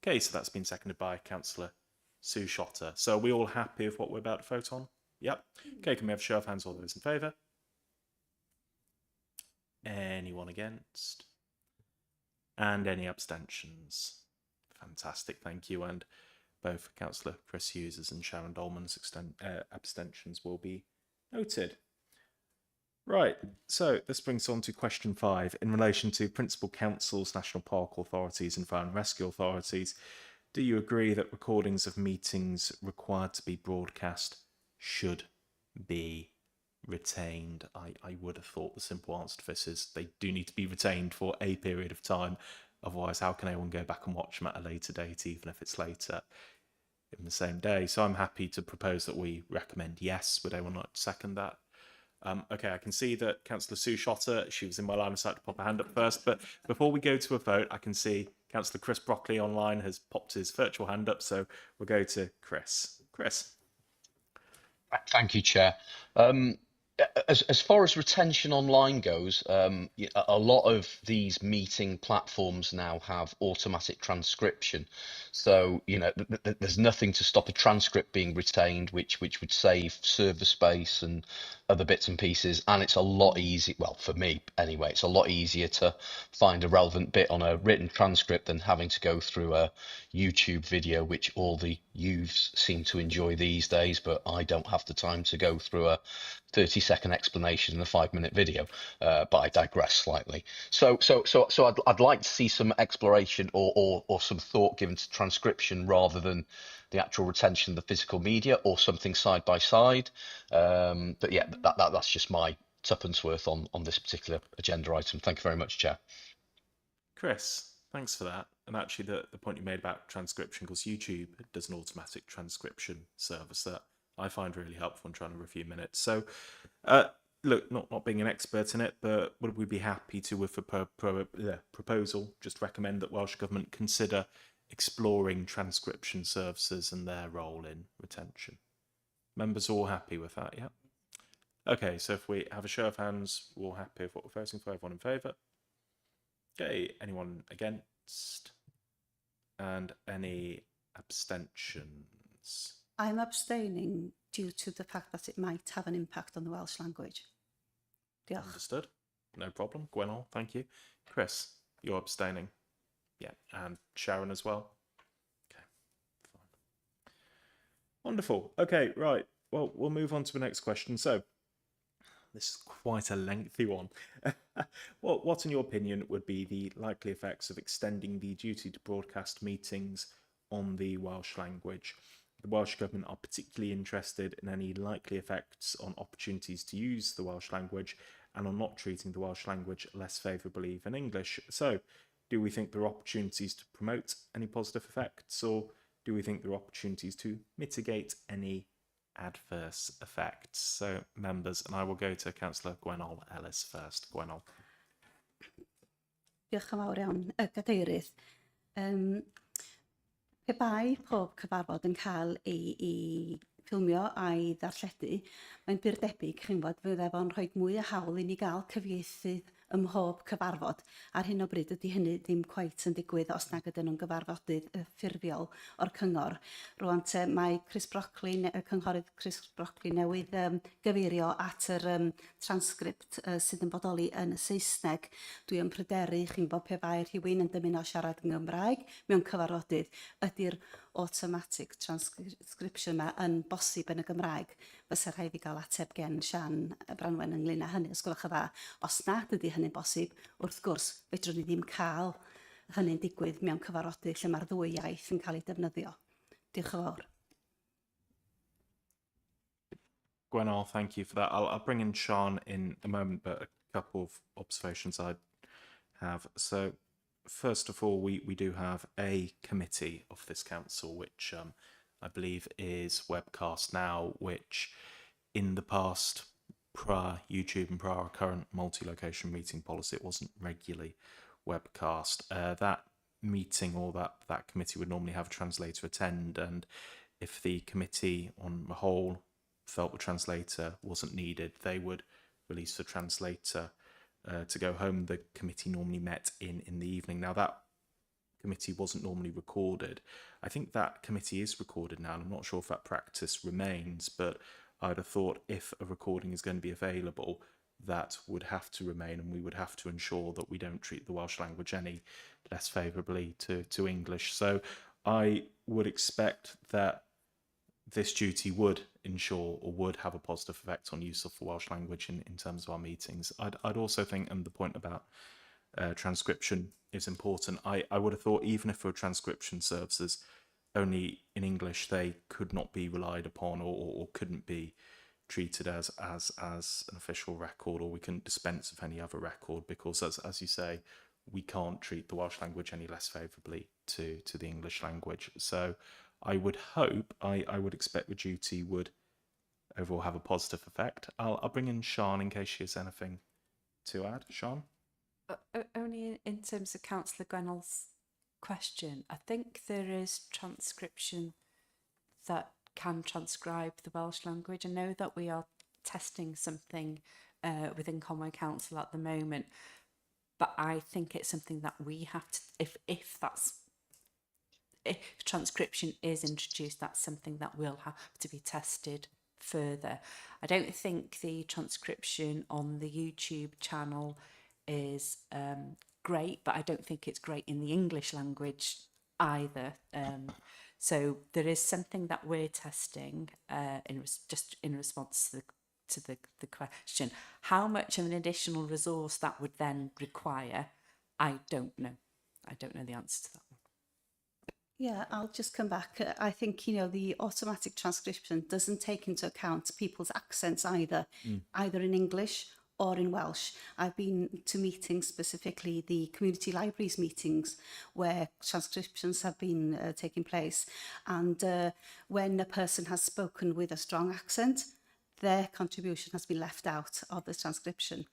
A: Okay, so that's been seconded by Councillor Sue Shotter. So are we all happy with what we're about to vote on? Yep. Okay, can we have a show of hands, all those in favour? Anyone against? And any abstentions? Fantastic, thank you. And both Councillor Chris Hughes' and Sharon Dolman's abstentions will be noted. Right, so this brings us on to question 5. In relation to Principal Councils, National Park Authorities and Fire and Rescue Authorities, do you agree that recordings of meetings required to be broadcast should be retained? I would have thought the simple answer to this is they do need to be retained for a period of time. Otherwise, how can anyone go back and watch them at a later date, even if it's later in the same day? So I'm happy to propose that we recommend yes. Would anyone like to second that? Okay, I can see that Councillor Sue Shotter, she was in my line of sight to pop her hand up first, but before we go to a vote, I can see Councillor Chris Brockley online has popped his virtual hand up, so we'll go to Chris. Chris.
L: Thank you, Chair. As far as retention online goes, a lot of these meeting platforms now have automatic transcription. So, you know, there's nothing to stop a transcript being retained, which would save server space and other bits and pieces. And it's a lot easier, well, for me anyway, it's a lot easier to find a relevant bit on a written transcript than having to go through a YouTube video, which all the youths seem to enjoy these days, but I don't have the time to go through a 30-second explanation in a 5-minute video, but I digress slightly. So I'd like to see some exploration or some thought given to transcription rather than the actual retention of the physical media, or something side by side. But yeah, that's just my tuppence worth on this particular agenda item. Thank you very much, Chair.
A: Chris, thanks for that. And actually, the point you made about transcription, because YouTube does an automatic transcription service that I find really helpful in trying to review minutes. So, look, not being an expert in it, but would we be happy to, with a proposal, just recommend that Welsh Government consider exploring transcription services and their role in retention? Members all happy with that, yeah? Okay, so if we have a show of hands, we're all happy with what we're voting for, everyone in favour? Okay, anyone against? And any abstentions?
C: I'm abstaining due to the fact that it might have an impact on the Welsh language. Diolch.
A: Understood. No problem. Gwenol, thank you. Chris, you're abstaining. Yeah, and Sharon as well. Okay, fine. Wonderful. Okay, right. Well, we'll move on to the next question. So, this is quite a lengthy one. What, in your opinion, would be the likely effects of extending the duty to broadcast meetings on the Welsh language? The Welsh Government are particularly interested in any likely effects on opportunities to use the Welsh language and on not treating the Welsh language less favourably than English. So, do we think there are opportunities to promote any positive effects, or do we think there are opportunities to mitigate any adverse effects? So, members, and I will go to Councillor Gwenol Ellis first. Gwenol.
C: Diolch yn fawr iawn, Gadeirydd. Pe bai pob cyfarfod yn cael ei ffilmio a'i ddarlledu, mae'n byrdebig, chi'n bod, fydde fo'n rhoi mwy o hawl i ni gael cyfieithydd ym mhob cyfarfod. Ar hyn o bryd ydy hynny ddim cweit yn digwydd os nag ydyn nhw'n gyfarfodydd ffurfiol o'r cyngor. Rwan te mae cynghorydd Chris Brockley newydd gyfeirio at yr transcript sydd yn bodoli yn y Saesneg. Dwi yn pryderu, chi'n bod, pe bai rhywun yn dymuno siarad yn Gymraeg mewn cyfarfodydd, ydy'r automatic transcription yma yn bosib yn y Gymraeg. Fysa rhaid i gael ateb gen Sian Branwen ynglyn â hynny, os gwelwch yn dda. Os nad ydy hynny'n bosib, wrth gwrs, fedrwn ni ddim cael hynny'n digwydd mewn cyfarfodydd lle mae'r ddwy iaith yn cael ei defnyddio. Diolch yn fawr.
A: Gwenol, thank you for that. I'll bring in Sean in a moment, but a couple of observations I have. So, first of all, we do have a committee of this council, which I believe is webcast now, which in the past, prior YouTube and prior our current multi-location meeting policy, it wasn't regularly webcast. That meeting or that committee would normally have a translator attend, and if the committee on the whole felt the translator wasn't needed, they would release the translator to go home. The committee normally met in the evening. Now, that committee wasn't normally recorded. I think that committee is recorded now, and I'm not sure if that practice remains, but I'd have thought if a recording is going to be available, that would have to remain, and we would have to ensure that we don't treat the Welsh language any less favourably to English. So I would expect that this duty would ensure or would have a positive effect on use of the Welsh language in terms of our meetings. I'd also think, and the point about transcription is important, I would have thought even if there were transcription services only in English, they could not be relied upon or couldn't be treated as an official record, or we couldn't dispense with any other record, because as you say, we can't treat the Welsh language any less favourably to the English language. So I would hope, I would expect the duty would overall have a positive effect. I'll bring in Sian in case she has anything to add. Sian?
B: Only in terms of Councillor Gwenol's question, I think there is transcription that can transcribe the Welsh language. I know that we are testing something within Conway Council at the moment, but I think it's something that we have to, if transcription is introduced, that's something that will have to be tested further. I don't think the transcription on the YouTube channel is great, but I don't think it's great in the English language either. So there is something that we're testing just in response to the question. How much of an additional resource that would then require, I don't know. I don't know the answer to that one.
C: Yeah, I'll just come back. I think, the automatic transcription doesn't take into account people's accents either in English or in Welsh. I've been to meetings, specifically the community libraries meetings, where transcriptions have been taking place. And when a person has spoken with a strong accent, their contribution has been left out of the transcription.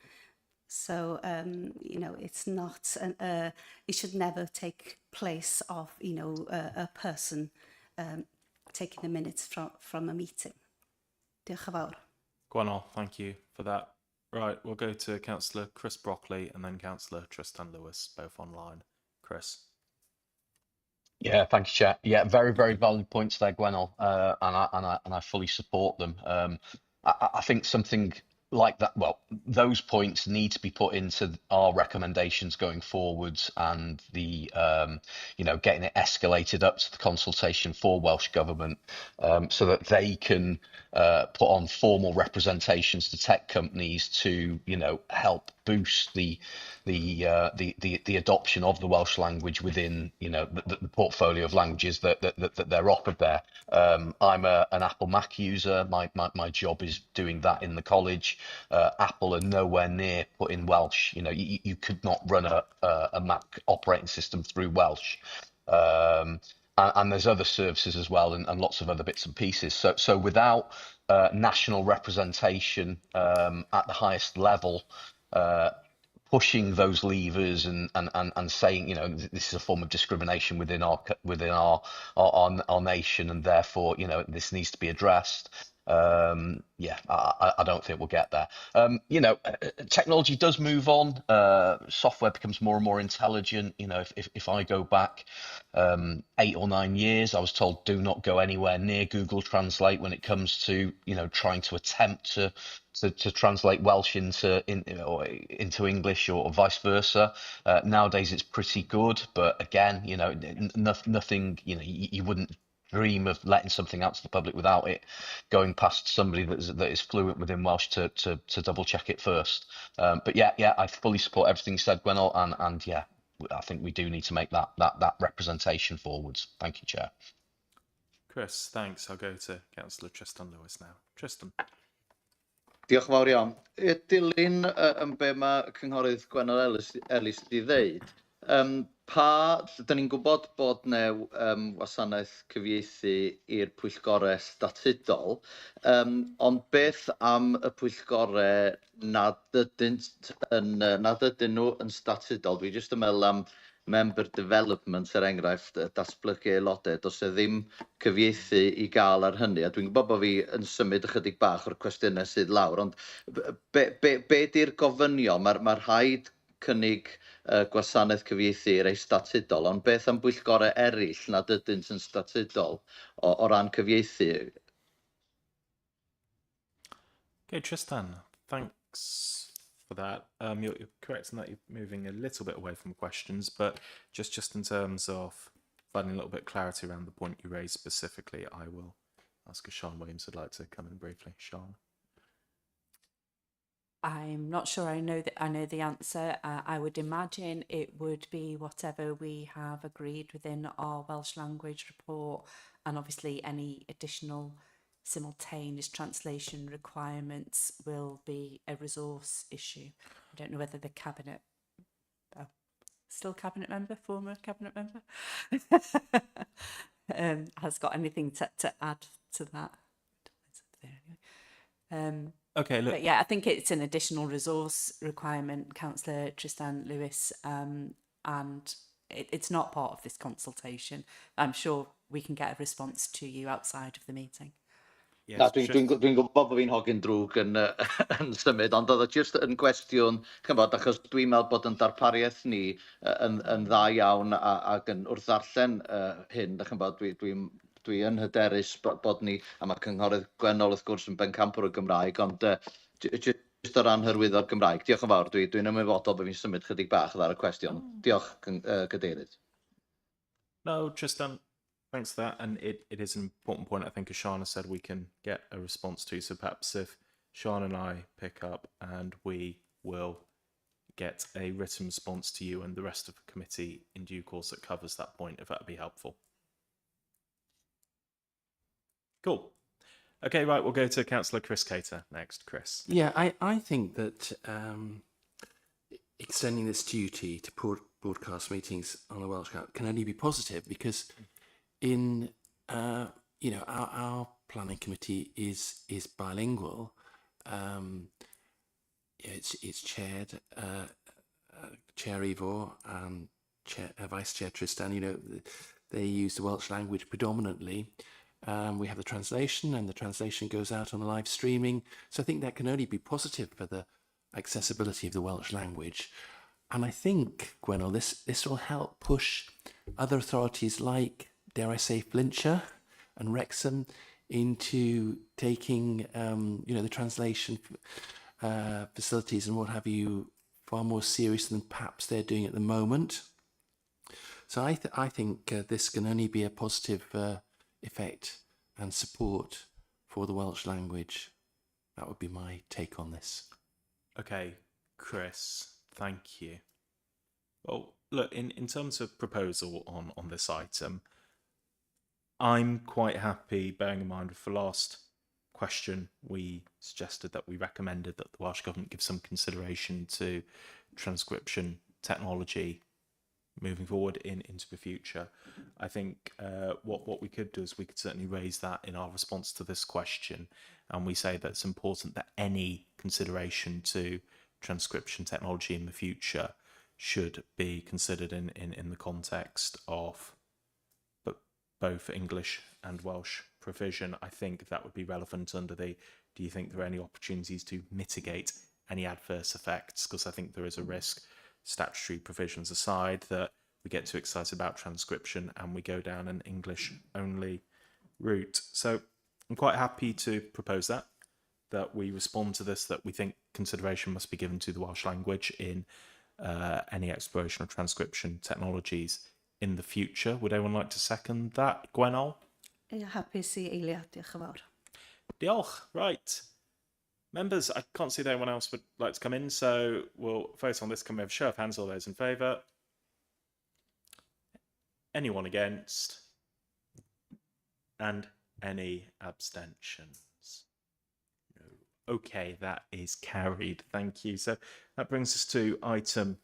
C: So, it's not, it should never take place of, a person taking the minutes from a meeting. Diolch yn fawr.
A: Gwenol, thank you for that. Right, we'll go to Councillor Chris Brockley and then Councillor Tristan Lewis, both online. Chris.
L: Yeah, thank you, Chair. Yeah, very, very valid points there, Gwenol, and I fully support them. I think something like that, well, those points need to be put into our recommendations going forwards, and the getting it escalated up to the consultation for Welsh Government, so that they can put on formal representations to tech companies to help boost the adoption of the Welsh language within the portfolio of languages that they're offered there. I'm an Apple Mac user. My job is doing that in the college. Apple are nowhere near putting Welsh. You could not run a Mac operating system through Welsh. And there's other services as well, and lots of other bits and pieces. So without national representation at the highest level, pushing those levers and saying this is a form of discrimination within our nation, and therefore this needs to be addressed. I don't think we'll get there. Technology does move on. Software becomes more and more intelligent. If I go back 8 or 9 years, I was told do not go anywhere near Google Translate when it comes to trying to attempt to translate Welsh into English or vice versa. Nowadays it's pretty good, but again, nothing. You wouldn't dream of letting something out to the public without it going past somebody that is fluent within Welsh to double check it first. But yeah, I fully support everything you said, Gwenol, and yeah, I think we do need to make that representation forwards. Thank you, Chair.
A: Chris, thanks. I'll go to Councillor Tristan Lewis now. Tristan.
M: Diolch yn fawr iawn. Dilyn yn be mae Cynghorydd Gwenol Ellis wedi ddeud, da ni'n gwybod bod wasanaeth cyfieithu i'r pwyllgorau statudol, ond beth am y pwyllgorau nad ydyn nhw yn statudol? Dwi jyst yn meddwl am member development, enghraifft, datblygu aelodau, does e ddim cyfieithu i gael ar hynny. A dwi'n gwybod bod fi yn symud ychydig bach o'r cwestiynau sydd lawr, ond be di'r gofynion? Mae'r rhaid cynnig gwasanaeth cyfieithu i'r ei statudol, ond beth am bwyllgorau eraill nad ydynt yn statudol o ran cyfieithu?
A: Okay, Tristan, thanks for that. You're correct in that you're moving a little bit away from questions, but just in terms of finding a little bit of clarity around the point you raised specifically, I will ask if Sean Williams would like to come in briefly. Sean.
B: I'm not sure I know the answer. I would imagine it would be whatever we have agreed within our Welsh language report, and obviously any additional simultaneous translation requirements will be a resource issue. I don't know whether the cabinet, still cabinet member, former cabinet member, has got anything to add to that.
A: Okay, look.
B: But yeah, I think it's an additional resource requirement, Councillor Tristan Lewis, and it's not part of this consultation. I'm sure we can get a response to you outside of the meeting.
M: Yes, dwi'n gwybod bod fi'n hogyn drwg yn symud, ond oedd o jyst yn gwestiwn, achos dwi'n meddwl bod yn darpariaeth ni yn dda iawn ac wrth ddarllen hyn, dwi yn hyderus bod ni, a mae Cynghorydd Gwenol wrth gwrs yn bencampwr y Gymraeg, ond jyst o ran hyrwyddo'r Gymraeg. Diolch yn fawr, dwi'n ymwybodol bod fi'n symud chydig bach ar y cwestiwn. Diolch, Cadeirydd.
A: No, Tristan. Thanks for that, and it is an important point I think, as Shana said, we can get a response to. So perhaps if Shana and I pick up, and we will get a written response to you and the rest of the committee in due course that covers that point, if that would be helpful. Cool. Okay, right, we'll go to Councillor Chris Cater next. Chris.
J: Yeah, I think that extending this duty to broadcast meetings on the Welsh Cup can only be positive, because in our planning committee is bilingual. It's chaired Chair Ivor and Vice Chair Tristan. They use the Welsh language predominantly. We have the translation, and the translation goes out on the live streaming. So I think that can only be positive for the accessibility of the Welsh language. And I think, Gwenol, this will help push other authorities like, dare I say, Flintshire and Wrexham into taking, the translation facilities and what have you far more serious than perhaps they're doing at the moment. So I think this can only be a positive effect and support for the Welsh language. That would be my take on this.
A: Okay, Chris, thank you. Well, look, in terms of proposal on this item, I'm quite happy, bearing in mind with the last question, we suggested that we recommended that the Welsh Government give some consideration to transcription technology moving forward into the future. I think what we could do is we could certainly raise that in our response to this question, and we say that it's important that any consideration to transcription technology in the future should be considered in the context of both English and Welsh provision. I think that would be relevant under the, do you think there are any opportunities to mitigate any adverse effects? Because I think there is a risk, statutory provisions aside, that we get too excited about transcription and we go down an English only route. So I'm quite happy to propose that we respond to this, that we think consideration must be given to the Welsh language in any exploration of transcription technologies in the future. Would anyone like to second that? Gwenol?
C: Hapus I eilio, diolch yn fawr.
A: Diolch. Right. Members, I can't see that anyone else would like to come in, so we'll vote on this. Can we have a show of hands, all those in favour? Anyone against? And any abstentions? No. Okay, that is carried. Thank you. So that brings us to item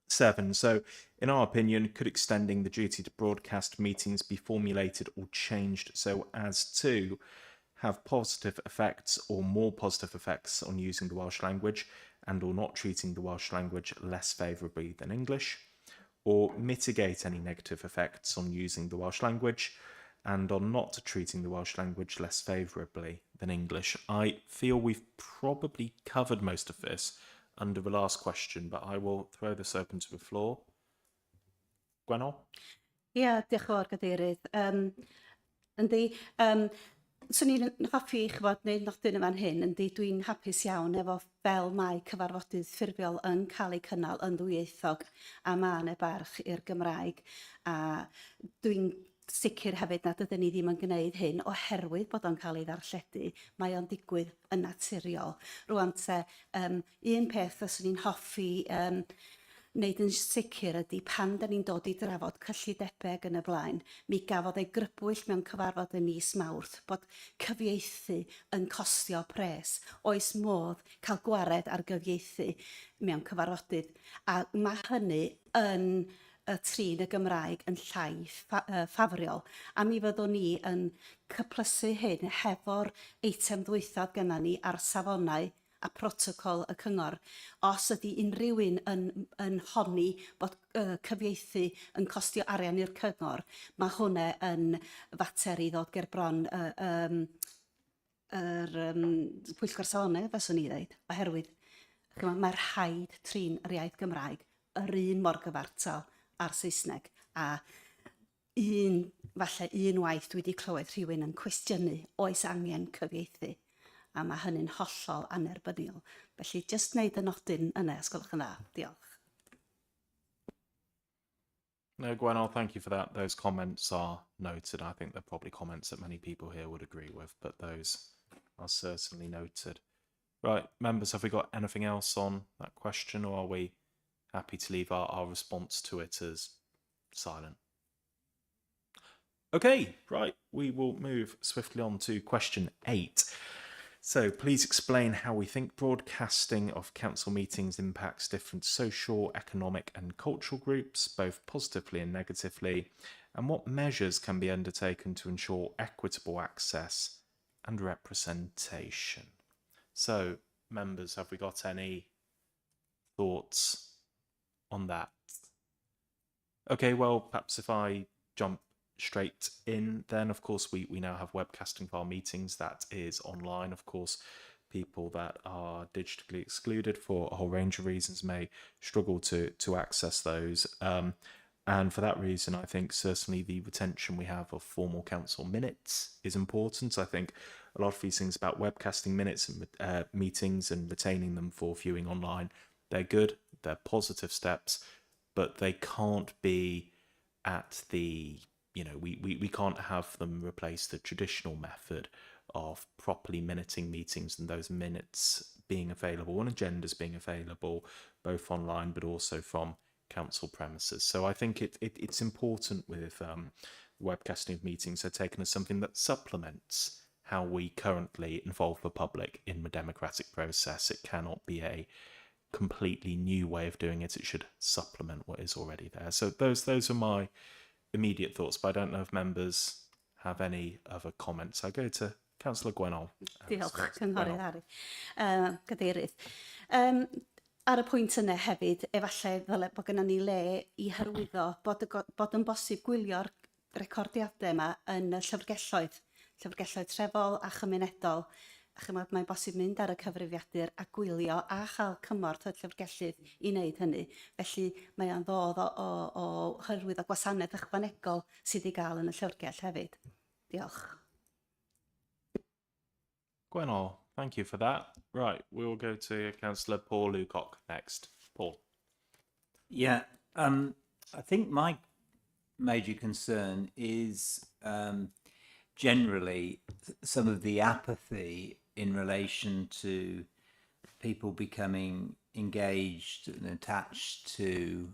A: 7. So, in our opinion, could extending the duty to broadcast meetings be formulated or changed so as to have positive effects or more positive effects on using the Welsh language and or not treating the Welsh language less favourably than English, or mitigate any negative effects on using the Welsh language and on not treating the Welsh language less favourably than English? I feel we've probably covered most of this under the last question, but I will throw this open to the floor. Gwenol?
C: Ia, diolch yn fawr, Gadeirydd. Yndi, swn i'n hoffi chfod wneud nodyn yma'n hyn, yndi, dwi'n hapus iawn efo fel mae cyfarfodydd ffurfiol yn cael ei cynnal yn ddwyieithog a mae yna barch i'r Gymraeg. A dwi'n sicr hefyd nad ydyn ni ddim yn gwneud hyn oherwydd bod o'n cael ei ddarlledu. Mae o'n digwydd yn naturiol. Rwan te, un peth fyswn i'n hoffi wneud yn sicr ydy pan da ni'n dod i drafod cyllidebau yn y blaen, mi gafodd ei grybwyll mewn cyfarfod ym mis Mawrth bod cyfieithu yn costio pres. Oes modd cael gwared ar gyfieithu mewn cyfarfodydd. A mae hynny yn y trin y Gymraeg yn llai ffafriol. A mi fyddwn ni yn cyplysu hyn hefo'r eitem ddwythod gyda ni ar safonau a protocol y cyngor. Os ydy unrhyw un yn honni bod cyfieithu yn costio arian i'r cyngor, mae hwnna yn fater i ddod ger bron Pwyllgor safonau, faswn i ddeud, oherwydd mae'r rhaid trin yr iaith Gymraeg yr un mor gyfartal ar Saesneg, a falle un waith dwi wedi clywed rhywun yn cwestiynu oes angen cyfieithu, a mae hynny'n hollol anerbyniol. Felly, just wneud y nodyn yna, os gwelwch yn dda. Diolch.
A: No, Gwenol, thank you for that. Those comments are noted. I think they're probably comments that many people here would agree with, but those are certainly noted. Right, members, have we got anything else on that question, or are we happy to leave our response to it as silent? Okay, right, we will move swiftly on to question 8. So please explain how we think broadcasting of council meetings impacts different social, economic and cultural groups, both positively and negatively, and what measures can be undertaken to ensure equitable access and representation. So, members, have we got any thoughts on that? Okay, well, perhaps if I jump straight in, then of course we now have webcasting for our meetings. That is online. Of course, people that are digitally excluded for a whole range of reasons may struggle to access those. And for that reason, I think certainly the retention we have of formal council minutes is important. I think a lot of these things about webcasting minutes and meetings and retaining them for viewing online, they're good, they're positive steps, but they can't be at the, we can't have them replace the traditional method of properly minuting meetings and those minutes being available and agendas being available both online but also from council premises. So I think it's important with webcasting of meetings are taken as something that supplements how we currently involve the public in the democratic process. It cannot be a completely new way of doing it. It should supplement what is already there. So those are my immediate thoughts, but I don't know if members have any other comments. I go to Councillor Gwennol.
C: Diolch, Cynghorydd Harry. Gadeirydd. Ar y pwynt yna hefyd, efallai ddyle bod gennym ni le i hyrwyddo bod yn bosib gwylio'r recordiadau yma yn y llyfrgelloedd trefol a chymunedol. A chymod, mae'n bosib mynd ar y cyfrifiadur a gwylio a chael cymorth o'r llyfrgellydd i wneud hynny. Felly mae o'n ddodd o hyrwyddo gwasanaeth ychwanegol sydd i gael yn y llyfrgell hefyd. Diolch.
A: Gwennol, thank you for that. Right, we'll go to Councillor Paul Lucock next. Paul.
N: Yeah, I think my major concern is generally some of the apathy in relation to people becoming engaged and attached to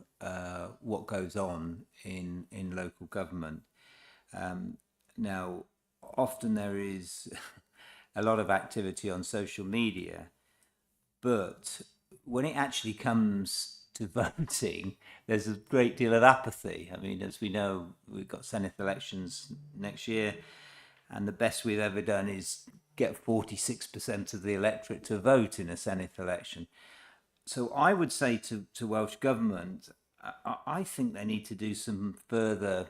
N: what goes on in local government. Now, often there is a lot of activity on social media, but when it actually comes to voting, there's a great deal of apathy. I mean, as we know, we've got Senate elections next year, and the best we've ever done is get 46% of the electorate to vote in a Senate election. So I would say to Welsh Government, I think they need to do some further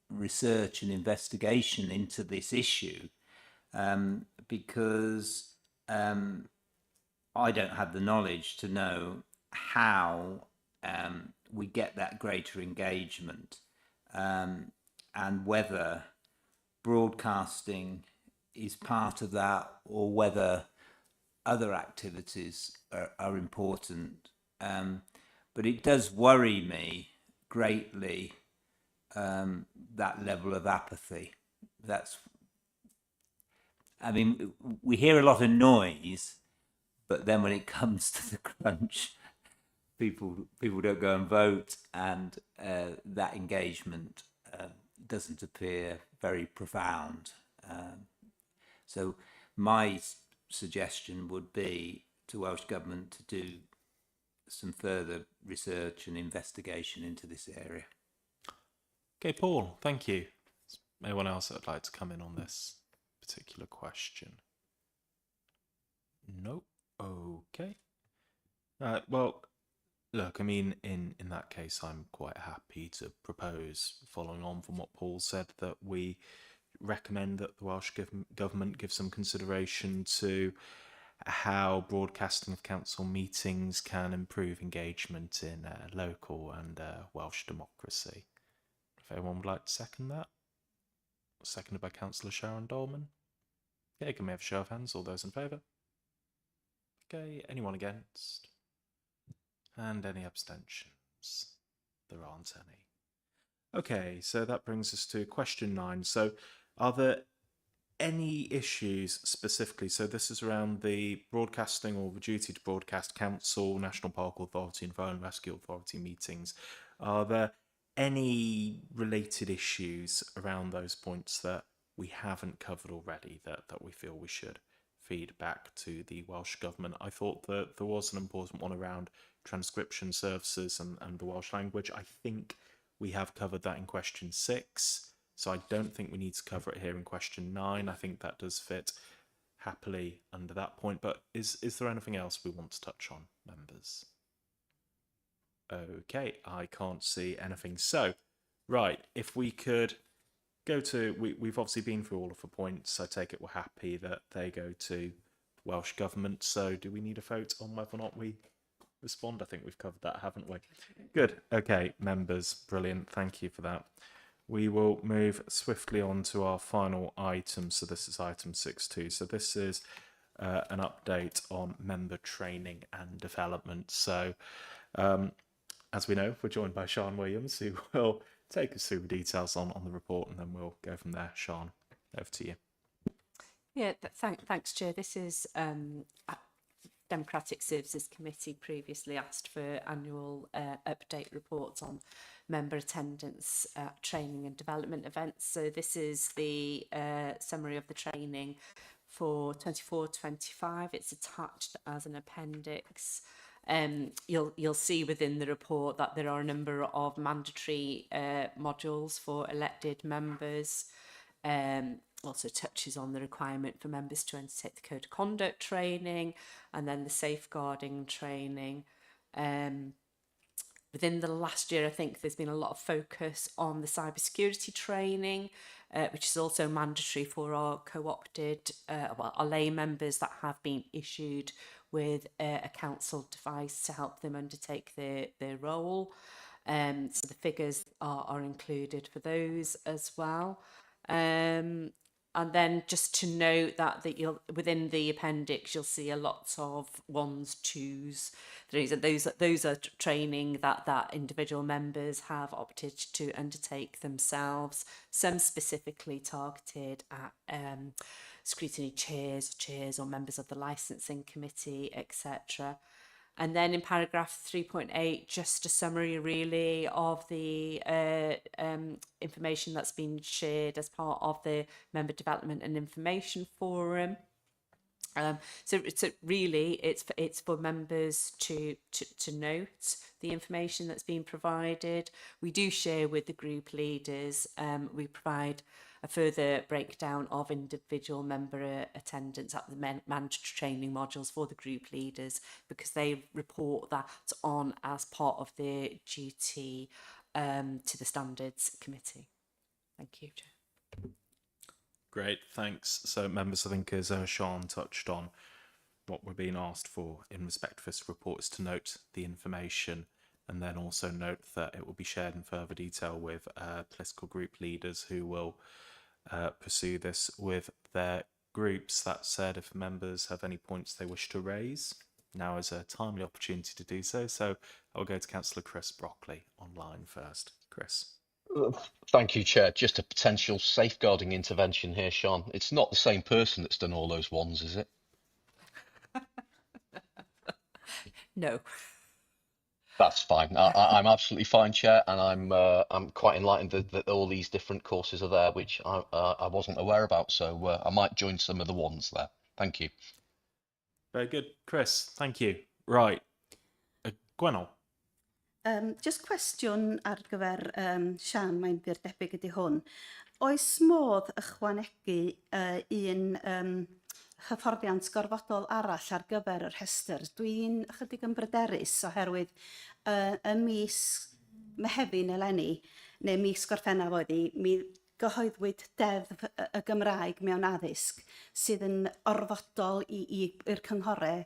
N: research and investigation into this issue, because I don't have the knowledge to know how we get that greater engagement, and whether broadcasting is part of that or whether other activities are important. But it does worry me greatly, that level of apathy. I mean, we hear a lot of noise, but then when it comes to the crunch, people don't go and vote, and that engagement doesn't appear very profound. So my suggestion would be to Welsh Government to do some further research and investigation into this area.
A: Okay, Paul, thank you. Anyone else that would like to come in on this particular question? No. Okay. Well, look, I mean, in that case, I'm quite happy to propose, following on from what Paul said, that we recommend that the Welsh Government give some consideration to how broadcasting of council meetings can improve engagement in local and Welsh democracy. If anyone would like to second that. Seconded by Councillor Sharon Dolman. Okay, can we have a show of hands? All those in favour? Okay, anyone against? And any abstentions? There aren't any. Okay, so that brings us to question 9. So are there any issues specifically? So this is around the broadcasting or the duty to broadcast council, National Park Authority and Fire and Rescue Authority meetings. Are there any related issues around those points that we haven't covered already that we feel we should feed back to the Welsh Government? I thought that there was an important one around transcription services and the Welsh language. I think we have covered that in question 6, so I don't think we need to cover it here in question 9. I think that does fit happily under that point, but is there anything else we want to touch on, members? Okay, I can't see anything. So, right, if we could go to, we've obviously been through all of the points. I take it we're happy that they go to Welsh Government. So do we need a vote on whether or not we respond? I think we've covered that, haven't we? Good. Okay, members, brilliant. Thank you for that. We will move swiftly on to our final item. So this is item 6.2. So this is an update on member training and development. So as we know, we're joined by Sian Williams, who will take us through the details on the report, and then we'll go from there. Sian, over to you.
B: Yeah, thanks, Chair. This is Democratic Services Committee previously asked for annual update reports on member attendance at training and development events. So this is the summary of the training for 24-25. It's attached as an appendix. You'll see within the report that there are a number of mandatory modules for elected members. Also touches on the requirement for members to undertake the code of conduct training and then the safeguarding training. Within the last year, I think there's been a lot of focus on the cybersecurity training, which is also mandatory for our co-opted, our lay members that have been issued with a council device to help them undertake their role. So the figures are included for those as well. And then just to note that within the appendix, you'll see a lot of 1s, 2s, 3s. Those are training that individual members have opted to undertake themselves. Some specifically targeted at scrutiny chairs or members of the licensing committee, etc. And then in paragraph 3.8, just a summary really of the information that's been shared as part of the Member Development and Information Forum. So really, it's for members to note the information that's been provided. We do share with the group leaders. We provide a further breakdown of individual member attendance at the mandatory training modules for the group leaders, because they report that on as part of their duty to the Standards Committee. Thank you, Chair.
A: Great, thanks. So members, I think as Sian touched on, what we're being asked for in respect of this report is to note the information and then also note that it will be shared in further detail with political group leaders who will pursue this with their groups. That said, if members have any points they wish to raise, now is a timely opportunity to do so. So I'll go to Councillor Chris Brockley online first. Chris.
L: Thank you, Chair. Just a potential safeguarding intervention here, Sian. It's not the same person that's done all those 1s, is it?
B: No.
L: That's fine. I'm absolutely fine, Chair, and I'm quite enlightened that all these different courses are there, which I wasn't aware about. So I might join some of the 1s there. Thank you.
A: Very good, Chris. Thank you. Right, Gwenol.
C: Just cwestiwn ar gyfer Sian, mae'n byr debyg ydy hwn. Oes modd ychwanegu un hyfforddiant gorfodol arall ar gyfer y rhestr? Dwi'n ychydig yn bryderus oherwydd y mis Mehefin eleni, neu mis Gorffennaf oedd mi gyhoeddwyd deddf y Gymraeg mewn addysg sydd yn orfodol i'r cynghorau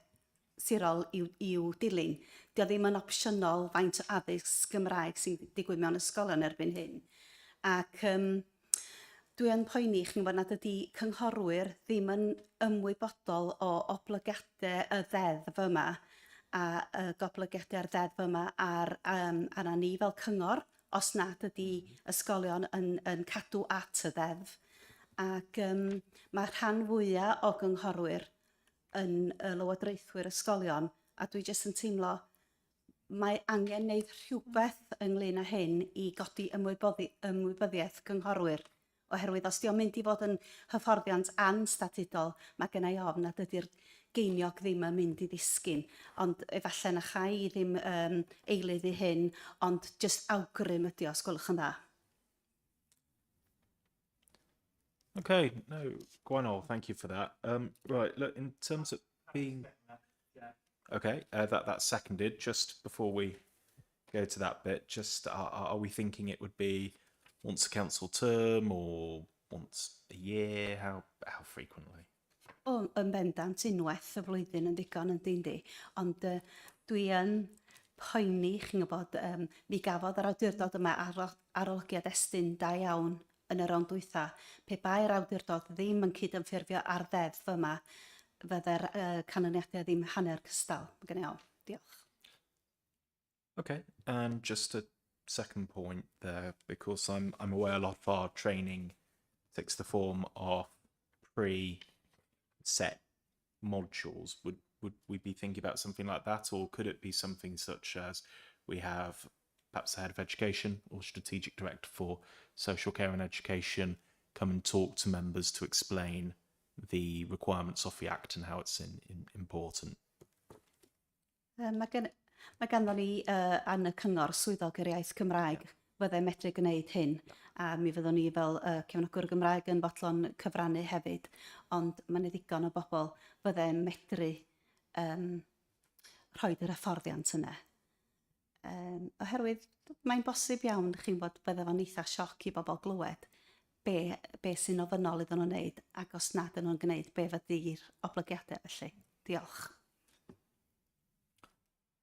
C: sirol i'w dilyn. Dio ddim yn opsiynol faint o addysg Gymraeg sy'n digwydd mewn ysgolion erbyn hyn. Ac dwi yn poeni chi'n bod nad ydy cynghorwyr ddim yn ymwybodol o oblygiadau y ddeddf yma a goblygiadau'r ddeddf yma ar ni fel cyngor, os nad ydy ysgolion yn cadw at y ddeddf. Ac mae rhan fwyaf o gynghorwyr yn lywodraethwyr ysgolion, a dwi jyst yn teimlo mae angen wneud rhywbeth ynglyn â hyn i godi ymwybyddiaeth gynghorwyr. Oherwydd os di'n mynd i fod yn hyfforddiant anstatudol, mae gennau ofn nad ydy'r geiniog ddim yn mynd i ddisgyn. Ond efallai na chai ddim eilydd i hyn, ond just awgrym ydi os gwelwch yn dda.
A: Okay, no, Gwenol, thank you for that. Right, look, in terms of being... Okay, that's seconded. Just before we go to that bit, just are we thinking it would be once a council term or once a year? How frequently?
C: O, yn bendant unwaith y flwyddyn yn ddigon yn dindi. Ond dwi yn poeni, chi'n gwybod, mi gafodd yr awdurdod yma arolygiad estyn da iawn yn y rownd dwytha. Pe ba'r awdurdod ddim yn cydymffurfio ar ddeddf yma, fydde'r canlyniadau ddim hanner cystal. Mae gen i ofn. Diolch.
A: Okay, and just a second point there, because I'm aware a lot of our training takes the form of pre-set modules. Would we be thinking about something like that, or could it be something such as we have perhaps the head of education or strategic director for social care and education come and talk to members to explain the requirements of the Act and how it's important?
C: Mae ganddo ni yn y cyngor swyddog yr iaith Cymraeg fyddai medru gwneud hyn, a mi fyddwn ni fel cefnogwr Gymraeg yn fodlon cyfrannu hefyd, ond mae'n ddigon o bobl fyddai medru rhoi yr hyfforddiant yna. Oherwydd mae'n bosib iawn chi'n bod byddai fo'n eitha sioc i bobl glywed be sy'n ofynol iddyn nhw'n wneud, ac os nad yn nhw'n gwneud be fyddi'r oblygiadau felly. Diolch.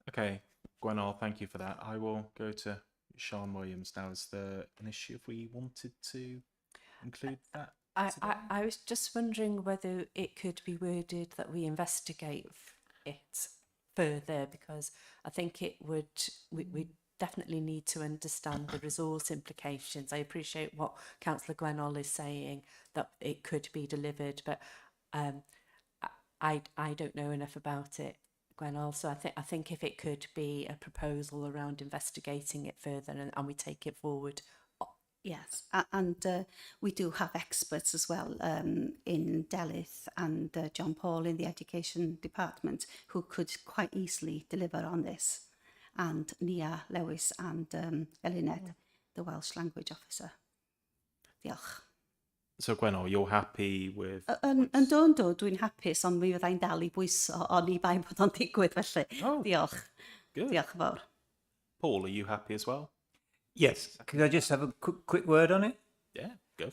A: Okay, Gwenol, thank you for that. I will go to Sian Williams now. Is there an issue if we wanted to include that?
B: I was just wondering whether it could be worded that we investigate it further, because I think it would, we definitely need to understand the resource implications. I appreciate what Councillor Gwenol is saying, that it could be delivered, but I don't know enough about it, Gwenol, so I think if it could be a proposal around investigating it further and we take it forward.
C: Yes, and we do have experts as well in Delyth and John Paul in the Education Department who could quite easily deliver on this, and Nia Lewis and Elined, the Welsh Language Officer. Diolch.
A: So Gwenol, you're happy with...
C: Yn dwi'n hapus, ond mi fyddai'n dal i bwyso o'n I bai bod o'n digwydd felly.
A: Oh,
C: diolch.
A: Good.
C: Diolch yn fawr.
A: Paul, are you happy as well?
N: Yes. Could I just have a quick word on it?
A: Yeah, go.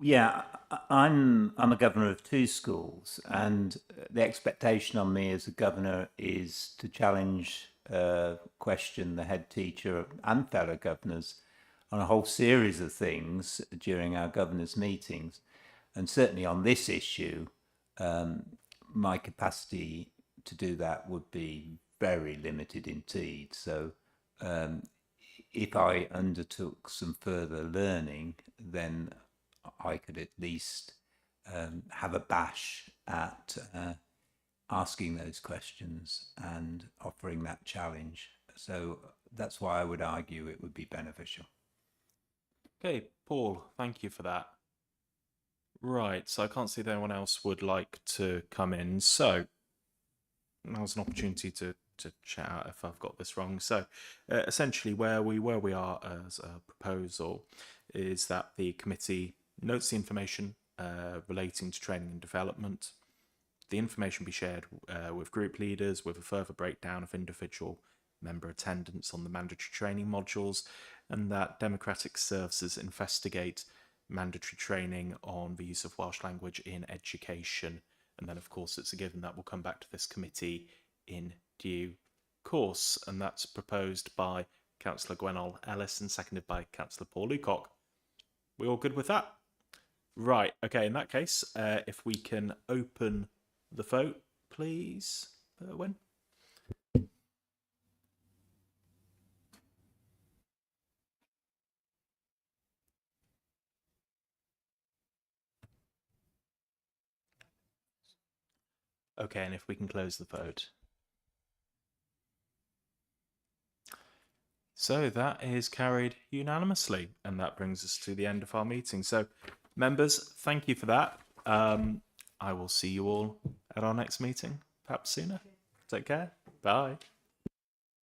N: Yeah, I'm a governor of 2 schools, and the expectation on me as a governor is to challenge, question the head teacher and fellow governors on a whole series of things during our governors' meetings. And certainly on this issue, my capacity to do that would be very limited indeed. So if I undertook some further learning, then I could at least have a bash at asking those questions and offering that challenge. So that's why I would argue it would be beneficial.
A: Okay, Paul, thank you for that. Right, so I can't see that anyone else would like to come in. So now's an opportunity to chat out if I've got this wrong. So essentially where we are as a proposal is that the committee notes the information relating to training and development. The information be shared with group leaders with a further breakdown of individual member attendance on the mandatory training modules, and that Democratic Services investigate mandatory training on the use of Welsh language in education. And then of course it's a given that we'll come back to this committee in due course, and that's proposed by Councillor Gwenol Ellis and seconded by Councillor Paul Lucock. We all good with that? Right, okay, in that case, if we can open the vote, please, Erwin. Okay, and if we can close the vote. So that is carried unanimously, and that brings us to the end of our meeting. So, members, thank you for that. I will see you all at our next meeting, perhaps sooner. Take care. Bye.